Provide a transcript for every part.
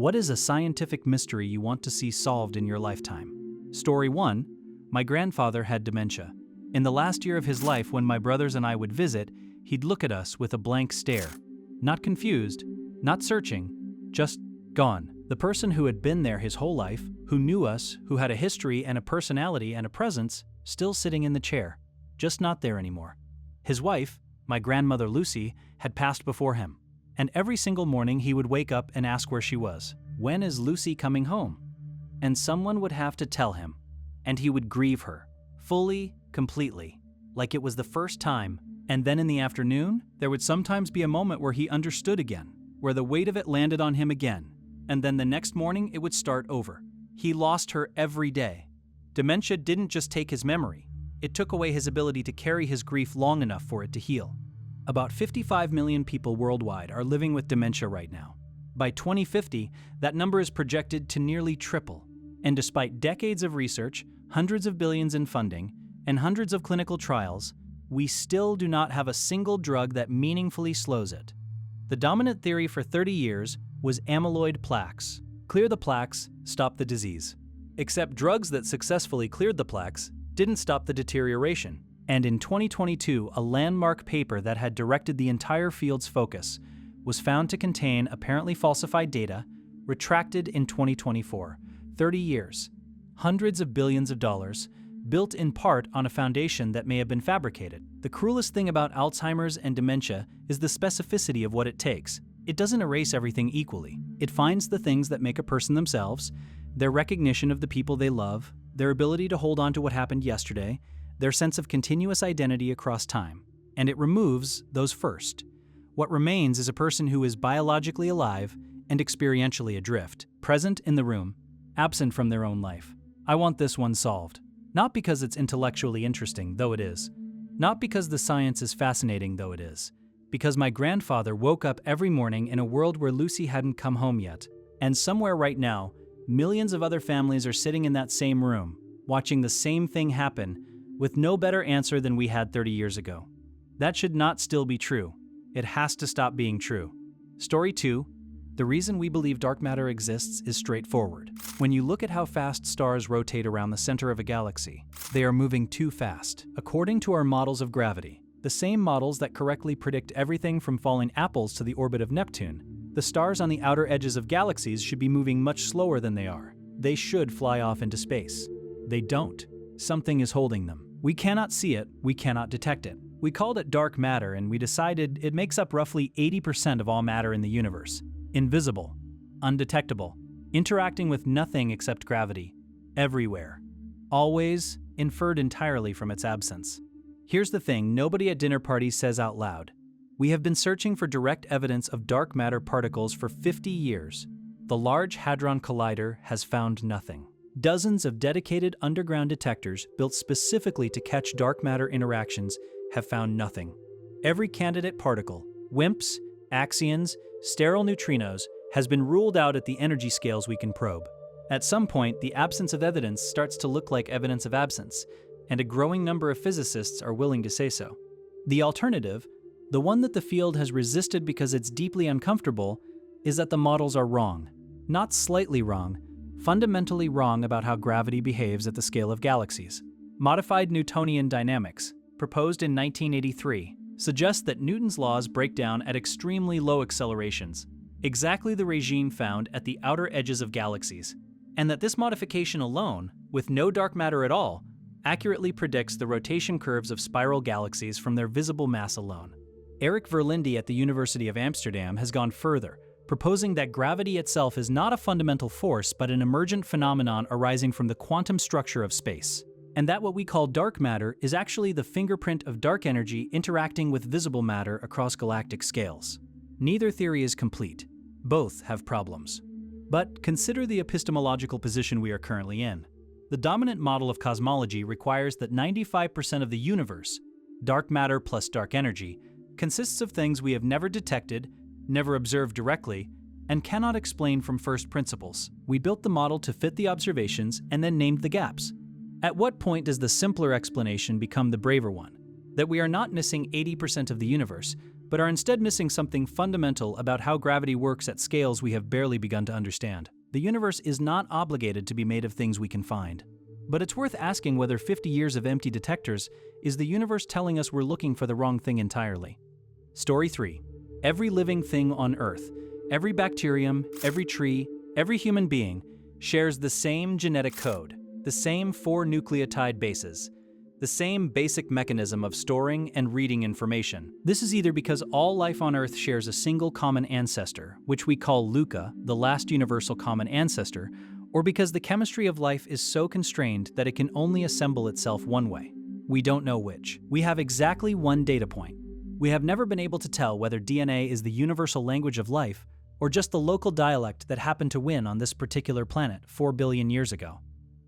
What is a scientific mystery you want to see solved in your lifetime? Story 1. My grandfather had dementia. In the last year of his life, when my brothers and I would visit, he'd look at us with a blank stare. Not confused, not searching, just gone. The person who had been there his whole life, who knew us, who had a history and a personality and a presence, still sitting in the chair, just not there anymore. His wife, my grandmother Lucy, had passed before him. And every single morning he would wake up and ask where she was. When is Lucy coming home? And someone would have to tell him. And he would grieve her, fully, completely, like it was the first time. And then in the afternoon, there would sometimes be a moment where he understood again, where the weight of it landed on him again. And then the next morning it would start over. He lost her every day. Dementia didn't just take his memory. It took away his ability to carry his grief long enough for it to heal. About 55 million people worldwide are living with dementia right now. By 2050, that number is projected to nearly triple. And despite decades of research, hundreds of billions in funding, and hundreds of clinical trials, we still do not have a single drug that meaningfully slows it. The dominant theory for 30 years was amyloid plaques. Clear the plaques, stop the disease. Except drugs that successfully cleared the plaques didn't stop the deterioration. And in 2022, a landmark paper that had directed the entire field's focus was found to contain apparently falsified data, retracted in 2024. 30 years, hundreds of billions of dollars, built in part on a foundation that may have been fabricated. The cruelest thing about Alzheimer's and dementia is the specificity of what it takes. It doesn't erase everything equally. It finds the things that make a person themselves, their recognition of the people they love, their ability to hold on to what happened yesterday, their sense of continuous identity across time, and it removes those first. What remains is a person who is biologically alive and experientially adrift, present in the room, absent from their own life. I want this one solved. Not because it's intellectually interesting, though it is. Not because the science is fascinating, though it is. Because my grandfather woke up every morning in a world where Lucy hadn't come home yet. And somewhere right now, millions of other families are sitting in that same room, watching the same thing happen, with no better answer than we had 30 years ago. That should not still be true. It has to stop being true. Story 2. The reason we believe dark matter exists is straightforward. When you look at how fast stars rotate around the center of a galaxy, they are moving too fast. According to our models of gravity, the same models that correctly predict everything from falling apples to the orbit of Neptune, the stars on the outer edges of galaxies should be moving much slower than they are. They should fly off into space. They don't. Something is holding them. We cannot see it, we cannot detect it. We called it dark matter, and we decided it makes up roughly 80% of all matter in the universe. Invisible, undetectable, interacting with nothing except gravity, everywhere. Always inferred entirely from its absence. Here's the thing nobody at dinner parties says out loud. We have been searching for direct evidence of dark matter particles for 50 years. The Large Hadron Collider has found nothing. Dozens of dedicated underground detectors built specifically to catch dark matter interactions have found nothing. Every candidate particle, WIMPs, axions, sterile neutrinos, has been ruled out at the energy scales we can probe. At some point, the absence of evidence starts to look like evidence of absence, and a growing number of physicists are willing to say so. The alternative, the one that the field has resisted because it's deeply uncomfortable, is that the models are wrong. Not slightly wrong, fundamentally wrong about how gravity behaves at the scale of galaxies. Modified Newtonian dynamics, proposed in 1983, suggests that Newton's laws break down at extremely low accelerations, exactly the regime found at the outer edges of galaxies, and that this modification alone, with no dark matter at all, accurately predicts the rotation curves of spiral galaxies from their visible mass alone. Erik Verlinde at the University of Amsterdam has gone further, proposing that gravity itself is not a fundamental force but an emergent phenomenon arising from the quantum structure of space, and that what we call dark matter is actually the fingerprint of dark energy interacting with visible matter across galactic scales. Neither theory is complete. Both have problems. But consider the epistemological position we are currently in. The dominant model of cosmology requires that 95% of the universe, dark matter plus dark energy, consists of things we have never detected, never observed directly, and cannot explain from first principles. We built the model to fit the observations and then named the gaps. At what point does the simpler explanation become the braver one? That we are not missing 80% of the universe, but are instead missing something fundamental about how gravity works at scales we have barely begun to understand. The universe is not obligated to be made of things we can find. But it's worth asking whether 50 years of empty detectors is the universe telling us we're looking for the wrong thing entirely. Story 3. Every living thing on Earth, every bacterium, every tree, every human being, shares the same genetic code, the same 4 nucleotide bases, the same basic mechanism of storing and reading information. This is either because all life on Earth shares a single common ancestor, which we call LUCA, the last universal common ancestor, or because the chemistry of life is so constrained that it can only assemble itself one way. We don't know which. We have exactly one data point. We have never been able to tell whether DNA is the universal language of life or just the local dialect that happened to win on this particular planet 4 billion years ago.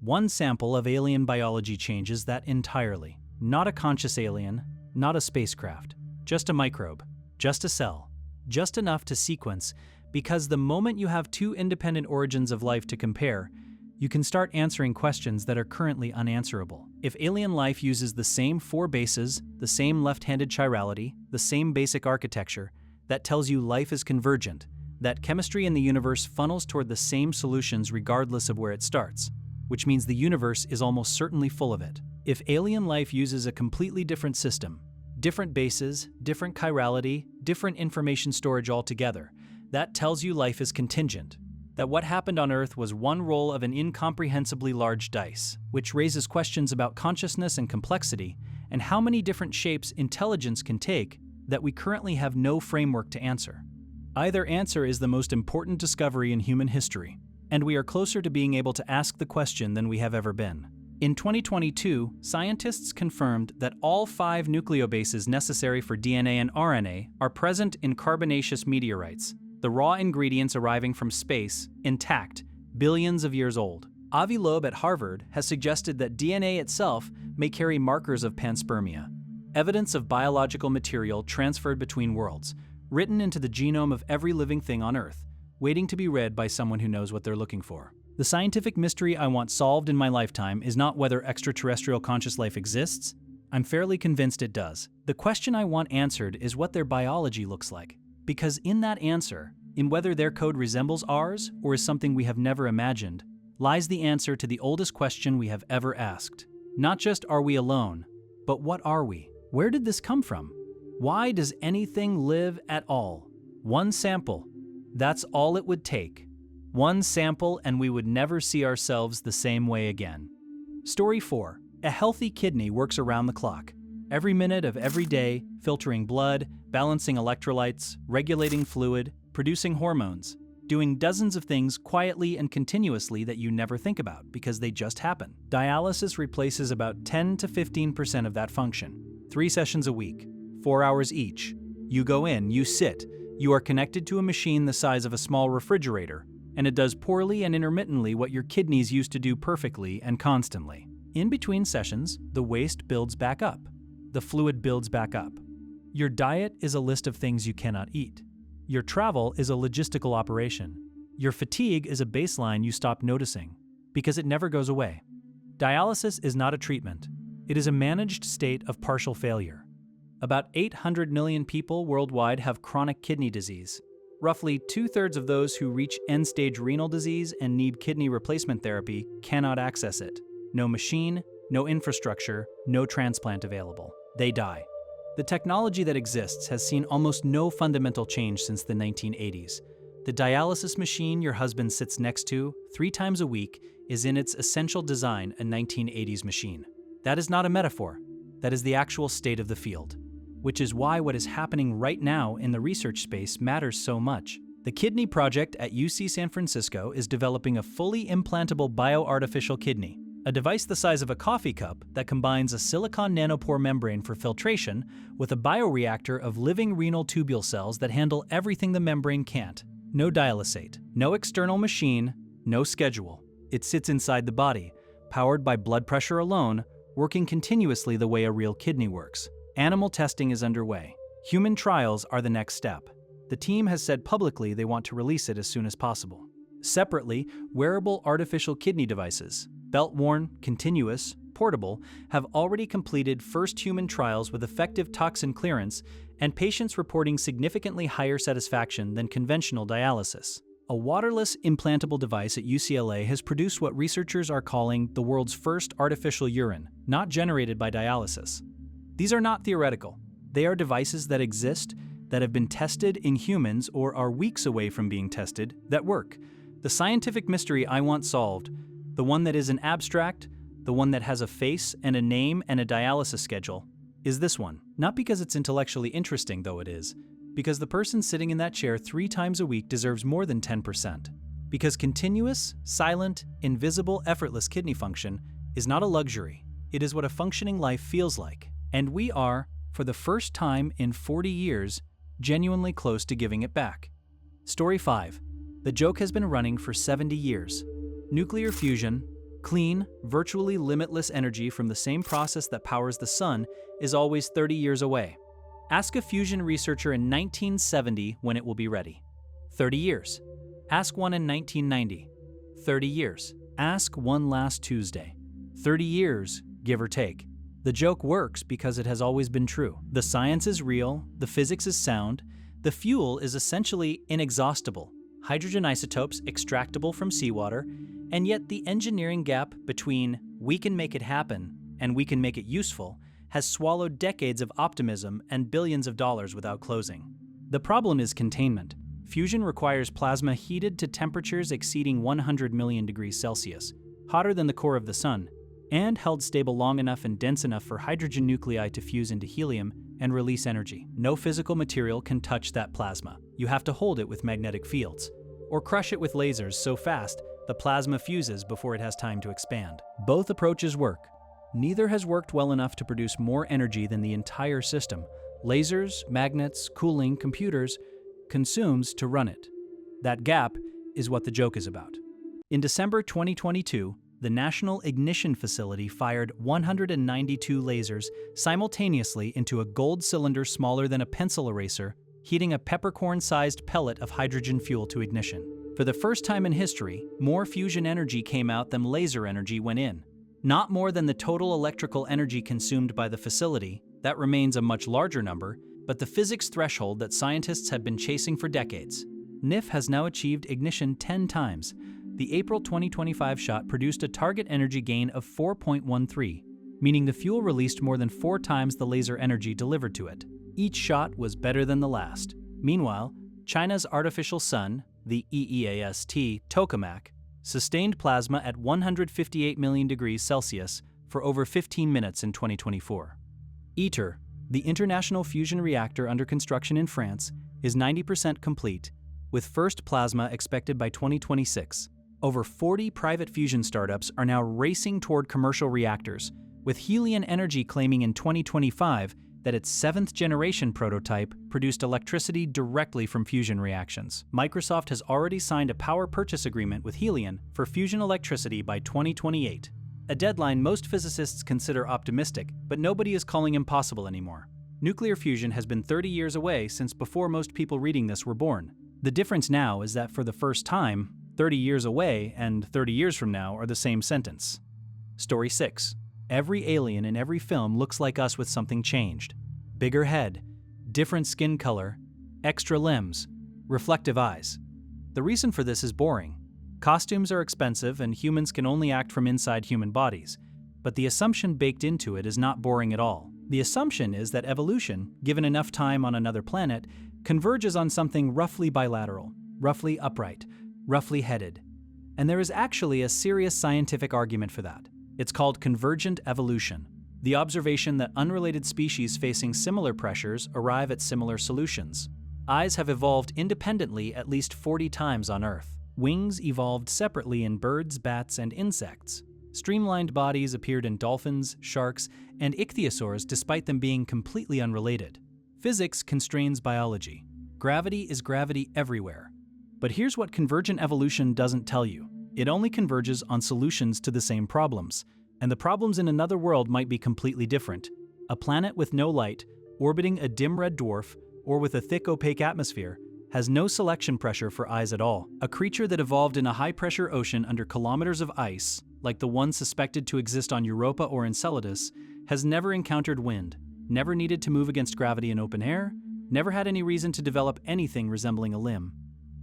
One sample of alien biology changes that entirely. Not a conscious alien, not a spacecraft, just a microbe, just a cell, just enough to sequence, because the moment you have 2 independent origins of life to compare, you can start answering questions that are currently unanswerable. If alien life uses the same 4 bases, the same left-handed chirality, the same basic architecture, that tells you life is convergent, that chemistry in the universe funnels toward the same solutions regardless of where it starts, which means the universe is almost certainly full of it. If alien life uses a completely different system, different bases, different chirality, different information storage altogether, that tells you life is contingent, that what happened on Earth was one roll of an incomprehensibly large dice, which raises questions about consciousness and complexity, and how many different shapes intelligence can take that we currently have no framework to answer. Either answer is the most important discovery in human history, and we are closer to being able to ask the question than we have ever been. In 2022, scientists confirmed that all 5 nucleobases necessary for DNA and RNA are present in carbonaceous meteorites, the raw ingredients arriving from space, intact, billions of years old. Avi Loeb at Harvard has suggested that DNA itself may carry markers of panspermia, evidence of biological material transferred between worlds, written into the genome of every living thing on Earth, waiting to be read by someone who knows what they're looking for. The scientific mystery I want solved in my lifetime is not whether extraterrestrial conscious life exists. I'm fairly convinced it does. The question I want answered is what their biology looks like. Because in that answer, in whether their code resembles ours or is something we have never imagined, lies the answer to the oldest question we have ever asked. Not just are we alone, but what are we? Where did this come from? Why does anything live at all? One sample. That's all it would take. One sample and we would never see ourselves the same way again. Story 4. A healthy kidney works around the clock. Every minute of every day, filtering blood, balancing electrolytes, regulating fluid, producing hormones, doing dozens of things quietly and continuously that you never think about because they just happen. Dialysis replaces about 10 to 15% of that function. 3 sessions a week, 4 hours each. You go in, you sit, you are connected to a machine the size of a small refrigerator, and it does poorly and intermittently what your kidneys used to do perfectly and constantly. In between sessions, the waste builds back up. The fluid builds back up. Your diet is a list of things you cannot eat. Your travel is a logistical operation. Your fatigue is a baseline you stop noticing, because it never goes away. Dialysis is not a treatment. It is a managed state of partial failure. About 800 million people worldwide have chronic kidney disease. Roughly 2/3 of those who reach end-stage renal disease and need kidney replacement therapy cannot access it. No machine, no infrastructure, no transplant available. They die. The technology that exists has seen almost no fundamental change since the 1980s. The dialysis machine your husband sits next to 3 times a week is in its essential design a 1980s machine. That is not a metaphor. That is the actual state of the field, which is why what is happening right now in the research space matters so much. The Kidney Project at UC San Francisco is developing a fully implantable bioartificial kidney, a device the size of a coffee cup that combines a silicon nanopore membrane for filtration with a bioreactor of living renal tubule cells that handle everything the membrane can't. No dialysate, no external machine, no schedule. It sits inside the body, powered by blood pressure alone, working continuously the way a real kidney works. Animal testing is underway. Human trials are the next step. The team has said publicly they want to release it as soon as possible. Separately, wearable artificial kidney devices, belt-worn, continuous, portable, have already completed first human trials with effective toxin clearance and patients reporting significantly higher satisfaction than conventional dialysis. A waterless implantable device at UCLA has produced what researchers are calling the world's first artificial urine, not generated by dialysis. These are not theoretical. They are devices that exist, that have been tested in humans or are weeks away from being tested, that work. The scientific mystery I want solved, the one that isn't abstract, the one that has a face and a name and a dialysis schedule, is this one. Not because it's intellectually interesting, though it is, because the person sitting in that chair 3 times a week deserves more than 10%. Because continuous, silent, invisible, effortless kidney function is not a luxury. It is what a functioning life feels like. And we are, for the first time in 40 years, genuinely close to giving it back. Story 5. The joke has been running for 70 years. Nuclear fusion, clean, virtually limitless energy from the same process that powers the sun, is always 30 years away. Ask a fusion researcher in 1970 when it will be ready. 30 years. Ask one in 1990. 30 years. Ask one last Tuesday. 30 years, give or take. The joke works because it has always been true. The science is real, the physics is sound, the fuel is essentially inexhaustible. Hydrogen isotopes extractable from seawater, and yet the engineering gap between we can make it happen and we can make it useful has swallowed decades of optimism and billions of dollars without closing. The problem is containment. Fusion requires plasma heated to temperatures exceeding 100 million degrees Celsius, hotter than the core of the sun, and held stable long enough and dense enough for hydrogen nuclei to fuse into helium and release energy. No physical material can touch that plasma. You have to hold it with magnetic fields, or crush it with lasers so fast the plasma fuses before it has time to expand. Both approaches work. Neither has worked well enough to produce more energy than the entire system, lasers, magnets, cooling, computers, consumes to run it. That gap is what the joke is about. In December 2022, the National Ignition Facility fired 192 lasers simultaneously into a gold cylinder smaller than a pencil eraser, heating a peppercorn-sized pellet of hydrogen fuel to ignition. For the first time in history, more fusion energy came out than laser energy went in. Not more than the total electrical energy consumed by the facility, that remains a much larger number, but the physics threshold that scientists have been chasing for decades. NIF has now achieved ignition 10 times. The April 2025 shot produced a target energy gain of 4.13, meaning the fuel released more than 4 times the laser energy delivered to it. Each shot was better than the last. Meanwhile, China's artificial sun, the EEAST tokamak, sustained plasma at 158 million degrees Celsius for over 15 minutes in 2024. ITER, the International Fusion Reactor under construction in France, is 90% complete, with first plasma expected by 2026. Over 40 private fusion startups are now racing toward commercial reactors, with Helion Energy claiming in 2025 that its 7th-generation prototype produced electricity directly from fusion reactions. Microsoft has already signed a power purchase agreement with Helion for fusion electricity by 2028, a deadline most physicists consider optimistic, but nobody is calling impossible anymore. Nuclear fusion has been 30 years away since before most people reading this were born. The difference now is that for the first time, 30 years away and 30 years from now are the same sentence. Story 6. Every alien in every film looks like us with something changed. Bigger head, different skin color, extra limbs, reflective eyes. The reason for this is boring. Costumes are expensive and humans can only act from inside human bodies, but the assumption baked into it is not boring at all. The assumption is that evolution, given enough time on another planet, converges on something roughly bilateral, roughly upright, roughly headed. And there is actually a serious scientific argument for that. It's called convergent evolution, the observation that unrelated species facing similar pressures arrive at similar solutions. Eyes have evolved independently at least 40 times on Earth. Wings evolved separately in birds, bats, and insects. Streamlined bodies appeared in dolphins, sharks, and ichthyosaurs despite them being completely unrelated. Physics constrains biology. Gravity is gravity everywhere. But here's what convergent evolution doesn't tell you. It only converges on solutions to the same problems, and the problems in another world might be completely different. A planet with no light, orbiting a dim red dwarf, or with a thick opaque atmosphere, has no selection pressure for eyes at all. A creature that evolved in a high-pressure ocean under kilometers of ice, like the one suspected to exist on Europa or Enceladus, has never encountered wind, never needed to move against gravity in open air, never had any reason to develop anything resembling a limb.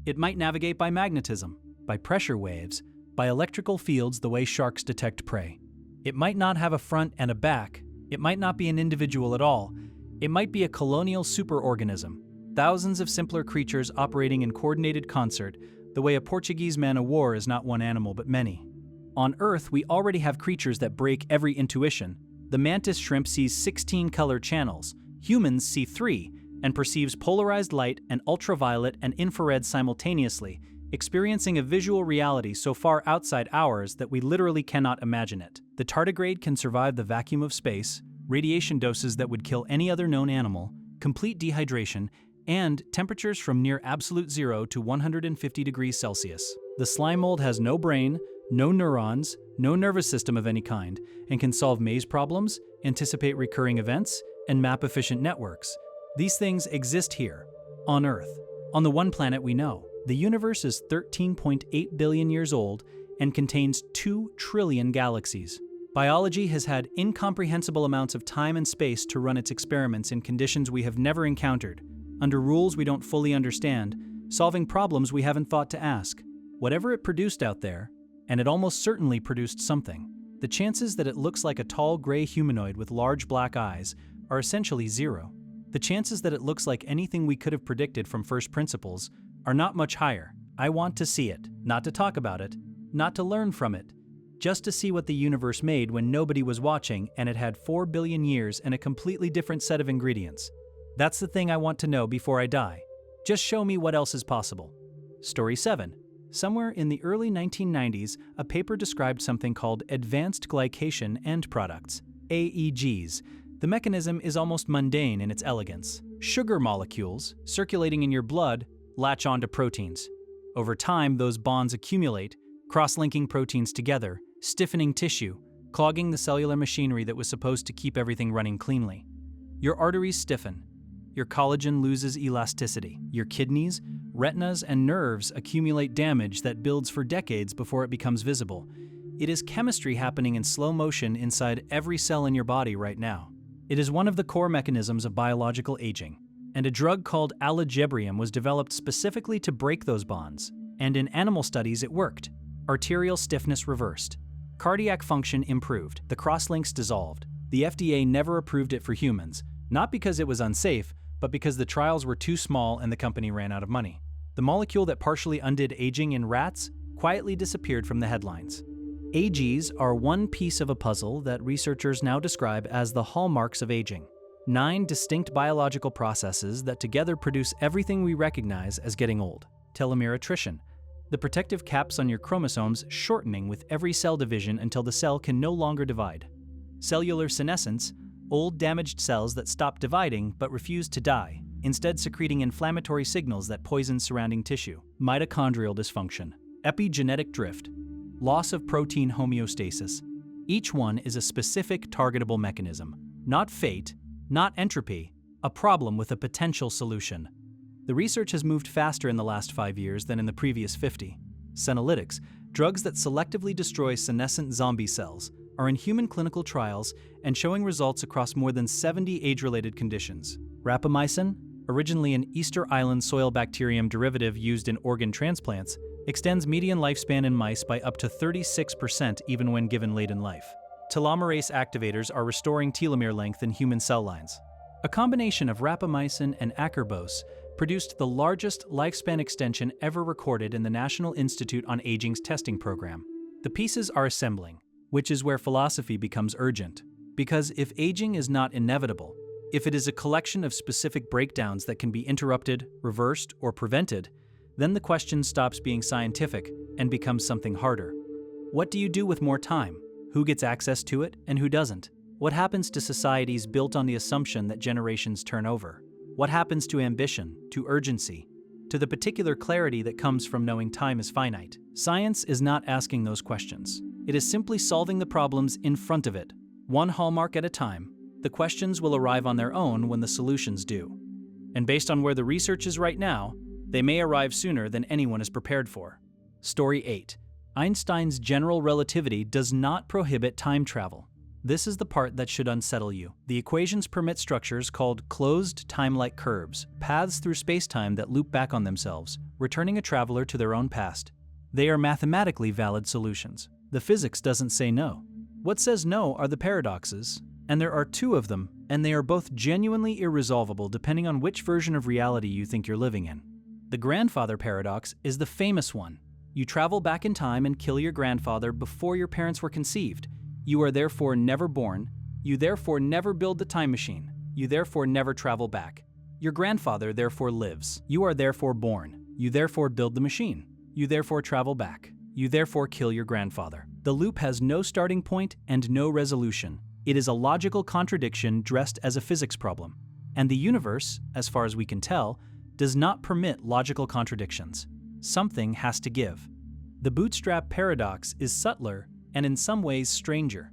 It might navigate by magnetism, by pressure waves, by electrical fields the way sharks detect prey. It might not have a front and a back. It might not be an individual at all. It might be a colonial superorganism, thousands of simpler creatures operating in coordinated concert, the way a Portuguese man-o'-war is not one animal but many. On Earth, we already have creatures that break every intuition. The mantis shrimp sees 16 color channels. Humans see 3 and perceives polarized light and ultraviolet and infrared simultaneously, experiencing a visual reality so far outside ours that we literally cannot imagine it. The tardigrade can survive the vacuum of space, radiation doses that would kill any other known animal, complete dehydration, and temperatures from near absolute zero to 150 degrees Celsius. The slime mold has no brain, no neurons, no nervous system of any kind, and can solve maze problems, anticipate recurring events, and map efficient networks. These things exist here, on Earth, on the one planet we know. The universe is 13.8 billion years old and contains 2 trillion galaxies. Biology has had incomprehensible amounts of time and space to run its experiments in conditions we have never encountered, under rules we don't fully understand, solving problems we haven't thought to ask. Whatever it produced out there, and it almost certainly produced something, the chances that it looks like a tall gray humanoid with large black eyes are essentially zero. The chances that it looks like anything we could have predicted from first principles are not much higher. I want to see it, not to talk about it, not to learn from it, just to see what the universe made when nobody was watching and it had 4 billion years and a completely different set of ingredients. That's the thing I want to know before I die. Just show me what else is possible. Story 7. Somewhere in the early 1990s, a paper described something called advanced glycation end products, AEGs. The mechanism is almost mundane in its elegance. Sugar molecules, circulating in your blood, latch onto proteins. Over time, those bonds accumulate, cross-linking proteins together, stiffening tissue, clogging the cellular machinery that was supposed to keep everything running cleanly. Your arteries stiffen. Your collagen loses elasticity. Your kidneys, retinas, and nerves accumulate damage that builds for decades before it becomes visible. It is chemistry happening in slow motion inside every cell in your body right now. It is one of the core mechanisms of biological aging, and a drug called allogebrium was developed specifically to break those bonds, and in animal studies it worked. Arterial stiffness reversed. Cardiac function improved. The crosslinks dissolved. The FDA never approved it for humans, not because it was unsafe, but because the trials were too small and the company ran out of money. The molecule that partially undid aging in rats quietly disappeared from the headlines. AGs are one piece of a puzzle that researchers now describe as the hallmarks of aging. 9 distinct biological processes that together produce everything we recognize as getting old. Telomere attrition, the protective caps on your chromosomes shortening with every cell division until the cell can no longer divide. Cellular senescence, old damaged cells that stop dividing but refuse to die, instead secreting inflammatory signals that poison surrounding tissue. Mitochondrial dysfunction, epigenetic drift, loss of protein homeostasis. Each one is a specific targetable mechanism, not fate, not entropy, a problem with a potential solution. The research has moved faster in the last 5 years than in the previous 50. Senolytics, drugs that selectively destroy senescent zombie cells, are in human clinical trials and showing results across more than 70 age-related conditions. Rapamycin, originally an Easter Island soil bacterium derivative used in organ transplants, extends median lifespan in mice by up to 36% even when given late in life. Telomerase activators are restoring telomere length in human cell lines. A combination of rapamycin and acarbose produced the largest lifespan extension ever recorded in the National Institute on Aging's testing program. The pieces are assembling, which is where philosophy becomes urgent. Because if aging is not inevitable, if it is a collection of specific breakdowns that can be interrupted, reversed, or prevented, then the question stops being scientific and becomes something harder. What do you do with more time? Who gets access to it and who doesn't? What happens to societies built on the assumption that generations turn over? What happens to ambition, to urgency, to the particular clarity that comes from knowing time is finite? Science is not asking those questions. It is simply solving the problems in front of it, one hallmark at a time. The questions will arrive on their own when the solutions do. And based on where the research is right now, they may arrive sooner than anyone is prepared for. Story 8. Einstein's general relativity does not prohibit time travel. This is the part that should unsettle you. The equations permit structures called closed time-like curves, paths through space-time that loop back on themselves, returning a traveler to their own past. They are mathematically valid solutions. The physics doesn't say no. What says no are the paradoxes, and there are two of them, and they are both genuinely irresolvable depending on which version of reality you think you're living in. The grandfather paradox is the famous one. You travel back in time and kill your grandfather before your parents were conceived. You are therefore never born. You therefore never build the time machine. You therefore never travel back. Your grandfather therefore lives. You are therefore born. You therefore build the machine. You therefore travel back. You therefore kill your grandfather. The loop has no starting point and no resolution. It is a logical contradiction dressed as a physics problem. And the universe, as far as we can tell, does not permit logical contradictions. Something has to give. The bootstrap paradox is subtler and in some ways stranger.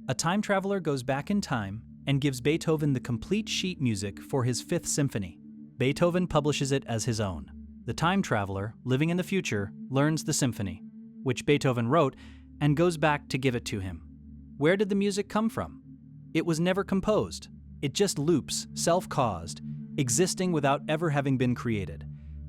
A time traveler goes back in time and gives Beethoven the complete sheet music for his Fifth Symphony. Beethoven publishes it as his own. The time traveler, living in the future, learns the symphony, which Beethoven wrote, and goes back to give it to him. Where did the music come from? It was never composed. It just loops, self-caused, existing without ever having been created.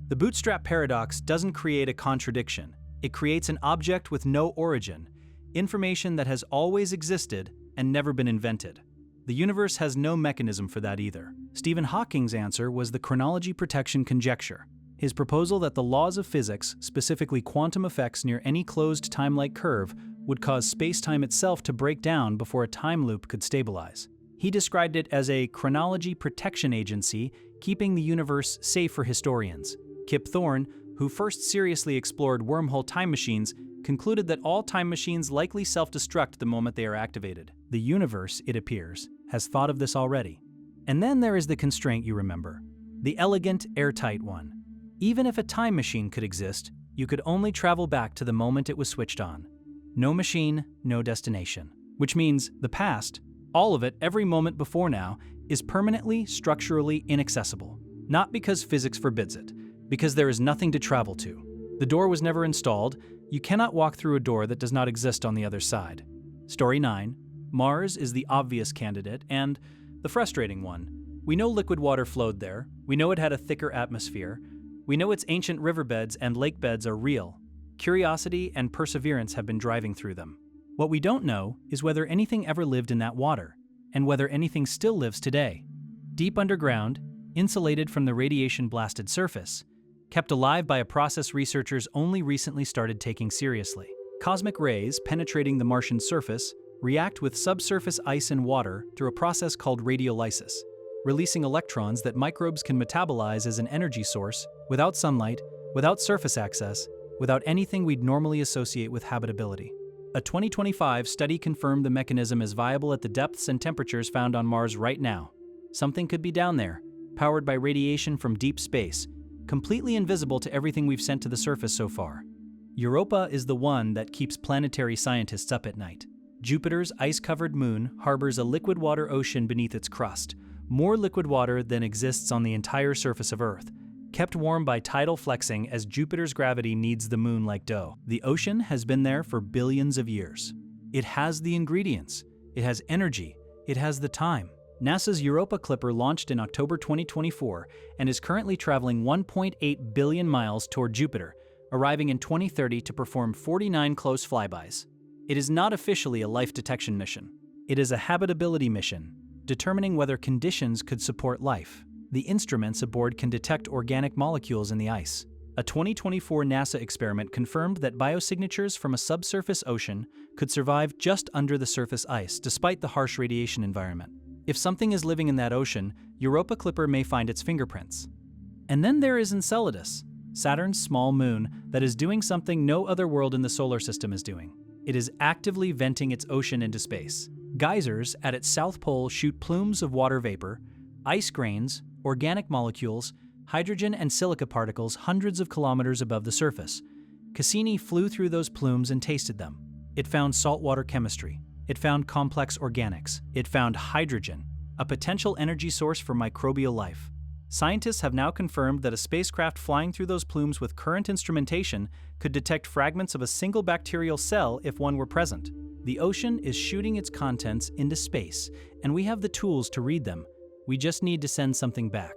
The bootstrap paradox doesn't create a contradiction. It creates an object with no origin, information that has always existed and never been invented. The universe has no mechanism for that either. Stephen Hawking's answer was the chronology protection conjecture. His proposal that the laws of physics, specifically quantum effects near any closed time-like curve, would cause space-time itself to break down before a time loop could stabilize. He described it as a chronology protection agency keeping the universe safe for historians. Kip Thorne, who first seriously explored wormhole time machines, concluded that all time machines likely self-destruct the moment they are activated. The universe, it appears, has thought of this already. And then there is the constraint you remember, the elegant, airtight one. Even if a time machine could exist, you could only travel back to the moment it was switched on. No machine, no destination. Which means the past, all of it every moment before now, is permanently, structurally inaccessible. Not because physics forbids it, because there is nothing to travel to. The door was never installed. You cannot walk through a door that does not exist on the other side. Story 9. Mars is the obvious candidate and the frustrating one. We know liquid water flowed there. We know it had a thicker atmosphere. We know its ancient riverbeds and lake beds are real. Curiosity and perseverance have been driving through them. What we don't know is whether anything ever lived in that water, and whether anything still lives today. Deep underground, insulated from the radiation-blasted surface, kept alive by a process researchers only recently started taking seriously. Cosmic rays penetrating the Martian surface react with subsurface ice and water through a process called radiolysis, releasing electrons that microbes can metabolize as an energy source without sunlight, without surface access, without anything we'd normally associate with habitability. A 2025 study confirmed the mechanism is viable at the depths and temperatures found on Mars right now. Something could be down there, powered by radiation from deep space, completely invisible to everything we've sent to the surface so far. Europa is the one that keeps planetary scientists up at night. Jupiter's ice-covered moon harbors a liquid water ocean beneath its crust, more liquid water than exists on the entire surface of Earth, kept warm by tidal flexing as Jupiter's gravity kneads the moon like dough. The ocean has been there for billions of years. It has the ingredients, it has energy, it has the time. NASA's Europa Clipper launched in October 2024 and is currently traveling 1.8 billion miles toward Jupiter, arriving in 2030 to perform 49 close flybys. It is not officially a life detection mission. It is a habitability mission, determining whether conditions could support life. The instruments aboard can detect organic molecules in the ice. A 2024 NASA experiment confirmed that biosignatures from a subsurface ocean could survive just under the surface ice despite the harsh radiation environment. If something is living in that ocean, Europa Clipper may find its fingerprints. And then there is Enceladus, Saturn's small moon that is doing something no other world in the solar system is doing. It is actively venting its ocean into space. Geysers at its south pole shoot plumes of water vapor, ice grains, organic molecules, hydrogen and silica particles hundreds of kilometers above the surface. Cassini flew through those plumes and tasted them. It found saltwater chemistry. It found complex organics. It found hydrogen, a potential energy source for microbial life. Scientists have now confirmed that a spacecraft flying through those plumes with current instrumentation could detect fragments of a single bacterial cell if one were present. The ocean is shooting its contents into space, and we have the tools to read them. We just need to send something back.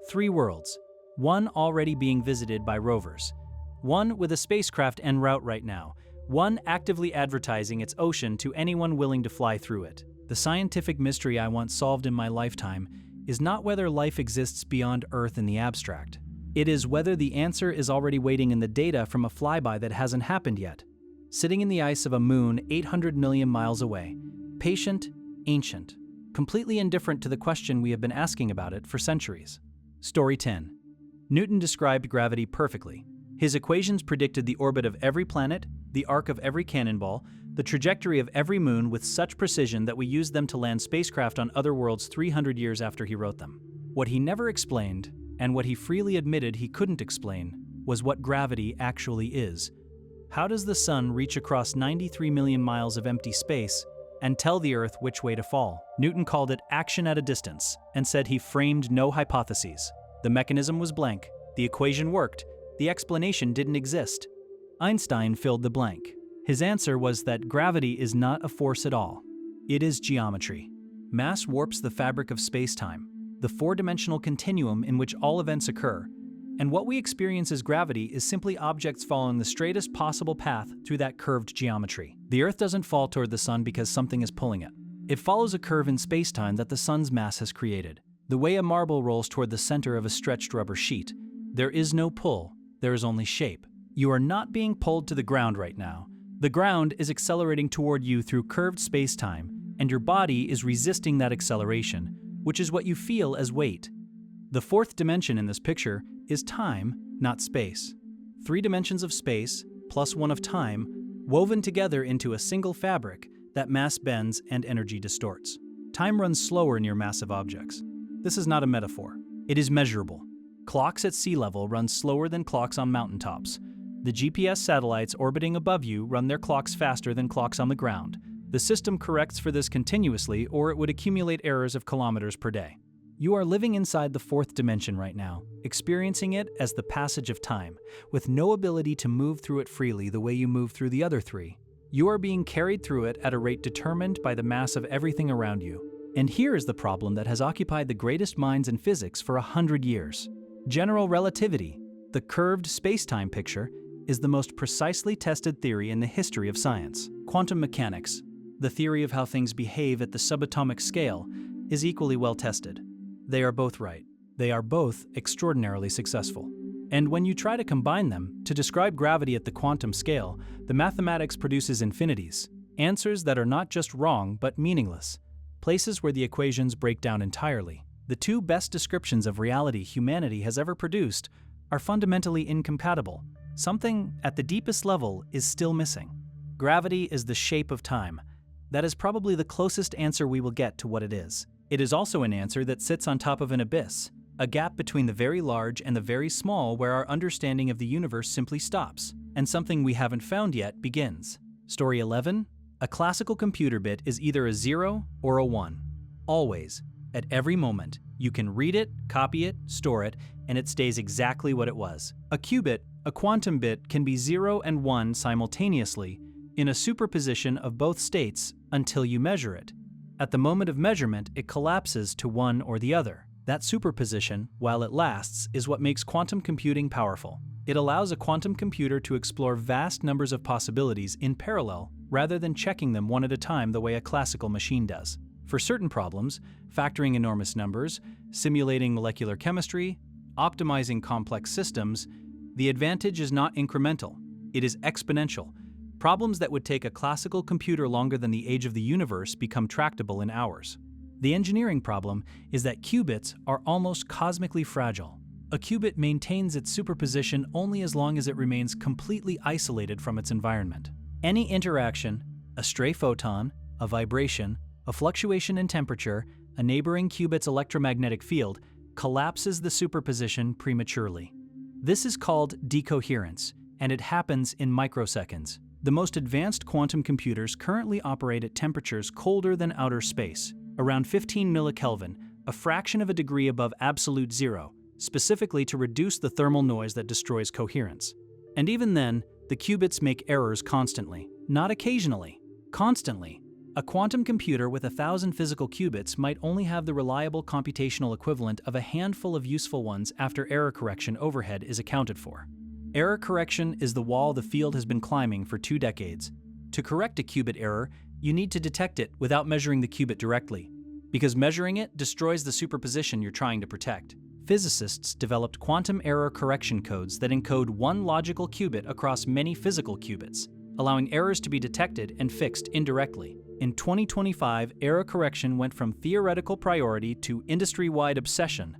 3 worlds. 1 already being visited by rovers. 1 with a spacecraft en route right now. 1 actively advertising its ocean to anyone willing to fly through it. The scientific mystery I want solved in my lifetime is not whether life exists beyond Earth in the abstract. It is whether the answer is already waiting in the data from a flyby that hasn't happened yet. Sitting in the ice of a moon 800 million miles away, patient, ancient, completely indifferent to the question we have been asking about it for centuries. Story 10. Newton described gravity perfectly. His equations predicted the orbit of every planet, the arc of every cannonball, the trajectory of every moon with such precision that we used them to land spacecraft on other worlds 300 years after he wrote them. What he never explained, and what he freely admitted he couldn't explain, was what gravity actually is. How does the sun reach across 93 million miles of empty space and tell the Earth which way to fall? Newton called it action at a distance and said he framed no hypotheses. The mechanism was blank, the equation worked, the explanation didn't exist. Einstein filled the blank. His answer was that gravity is not a force at all. It is geometry. Mass warps the fabric of space-time, the 4-dimensional continuum in which all events occur, and what we experience as gravity is simply objects following the straightest possible path through that curved geometry. The Earth doesn't fall toward the sun because something is pulling it. It follows a curve in space-time that the sun's mass has created. The way a marble rolls toward the center of a stretched rubber sheet. There is no pull, there is only shape. You are not being pulled to the ground right now. The ground is accelerating toward you through curved space-time, and your body is resisting that acceleration, which is what you feel as weight. The 4th dimension in this picture is time, not space. 3 dimensions of space, plus 1 of time, woven together into a single fabric that mass bends and energy distorts. Time runs slower near massive objects. This is not a metaphor. It is measurable. Clocks at sea level run slower than clocks on mountaintops. The GPS satellites orbiting above you run their clocks faster than clocks on the ground. The system corrects for this continuously, or it would accumulate errors of kilometers per day. You are living inside the 4th dimension right now, experiencing it as the passage of time, with no ability to move through it freely the way you move through the other 3. You are being carried through it at a rate determined by the mass of everything around you. And here is the problem that has occupied the greatest minds in physics for 100 years. General relativity, the curved space-time picture, is the most precisely tested theory in the history of science. Quantum mechanics, the theory of how things behave at the subatomic scale, is equally well tested. They are both right. They are both extraordinarily successful. And when you try to combine them to describe gravity at the quantum scale, the mathematics produces infinities, answers that are not just wrong but meaningless, places where the equations break down entirely. The 2 best descriptions of reality humanity has ever produced are fundamentally incompatible. Something at the deepest level is still missing. Gravity is the shape of time. That is probably the closest answer we will get to what it is. It is also an answer that sits on top of an abyss, a gap between the very large and the very small where our understanding of the universe simply stops, and something we haven't found yet begins. Story 11. A classical computer bit is either a 0 or a 1. Always, at every moment, you can read it, copy it, store it, and it stays exactly what it was. A qubit, a quantum bit, can be 0 and 1 simultaneously in a superposition of both states until you measure it. At the moment of measurement, it collapses to one or the other. That superposition, while it lasts, is what makes quantum computing powerful. It allows a quantum computer to explore vast numbers of possibilities in parallel rather than checking them one at a time the way a classical machine does. For certain problems, factoring enormous numbers, simulating molecular chemistry, optimizing complex systems, the advantage is not incremental, it is exponential. Problems that would take a classical computer longer than the age of the universe become tractable in hours. The engineering problem is that qubits are almost cosmically fragile. A qubit maintains its superposition only as long as it remains completely isolated from its environment. Any interaction, a stray photon, a vibration, a fluctuation in temperature, a neighboring qubit's electromagnetic field, collapses the superposition prematurely. This is called decoherence, and it happens in microseconds. The most advanced quantum computers currently operate at temperatures colder than outer space, around 15 millikelvin, a fraction of a degree above absolute zero, specifically to reduce the thermal noise that destroys coherence. And even then, the qubits make errors constantly, not occasionally, Constantly. A quantum computer with 1,000 physical qubits might only have the reliable computational equivalent of a handful of useful ones after error correction overhead is accounted for. Error correction is the wall the field has been climbing for 2 decades. To correct a qubit error, you need to detect it without measuring the qubit directly, because measuring it destroys the superposition you're trying to protect. Physicists developed quantum error correction codes that encode one logical qubit across many physical qubits, allowing errors to be detected and fixed indirectly. In 2025, error correction went from theoretical priority to industry-wide obsession.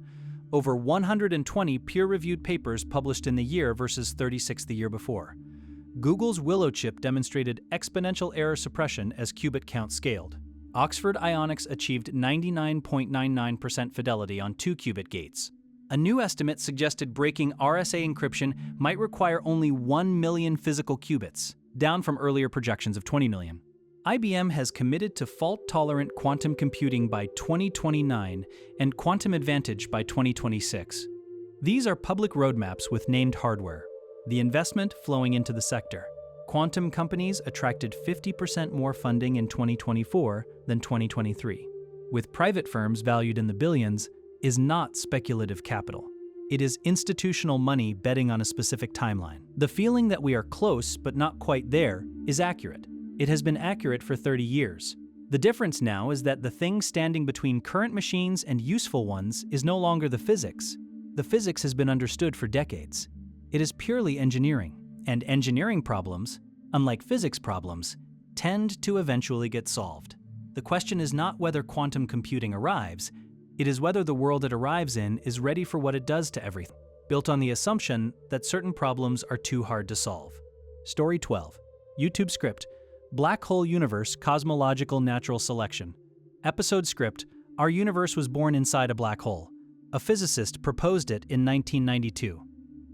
Over 120 peer-reviewed papers published in the year versus 36 the year before. Google's Willow chip demonstrated exponential error suppression as qubit count scaled. Oxford Ionics achieved 99.99% fidelity on 2-qubit gates. A new estimate suggested breaking RSA encryption might require only 1 million physical qubits, down from earlier projections of 20 million. IBM has committed to fault-tolerant quantum computing by 2029 and quantum advantage by 2026. These are public roadmaps with named hardware. The investment flowing into the sector. Quantum companies attracted 50% more funding in 2024 than 2023. With private firms valued in the billions, is not speculative capital. It is institutional money betting on a specific timeline. The feeling that we are close but not quite there is accurate. It has been accurate for 30 years. The difference now is that the thing standing between current machines and useful ones is no longer the physics. The physics has been understood for decades. It is purely engineering, and engineering problems, unlike physics problems, tend to eventually get solved. The question is not whether quantum computing arrives, it is whether the world it arrives in is ready for what it does to everything, built on the assumption that certain problems are too hard to solve. Story 12. YouTube script. Black Hole Universe Cosmological Natural Selection. Episode script. Our universe was born inside a black hole. A physicist proposed it in 1992.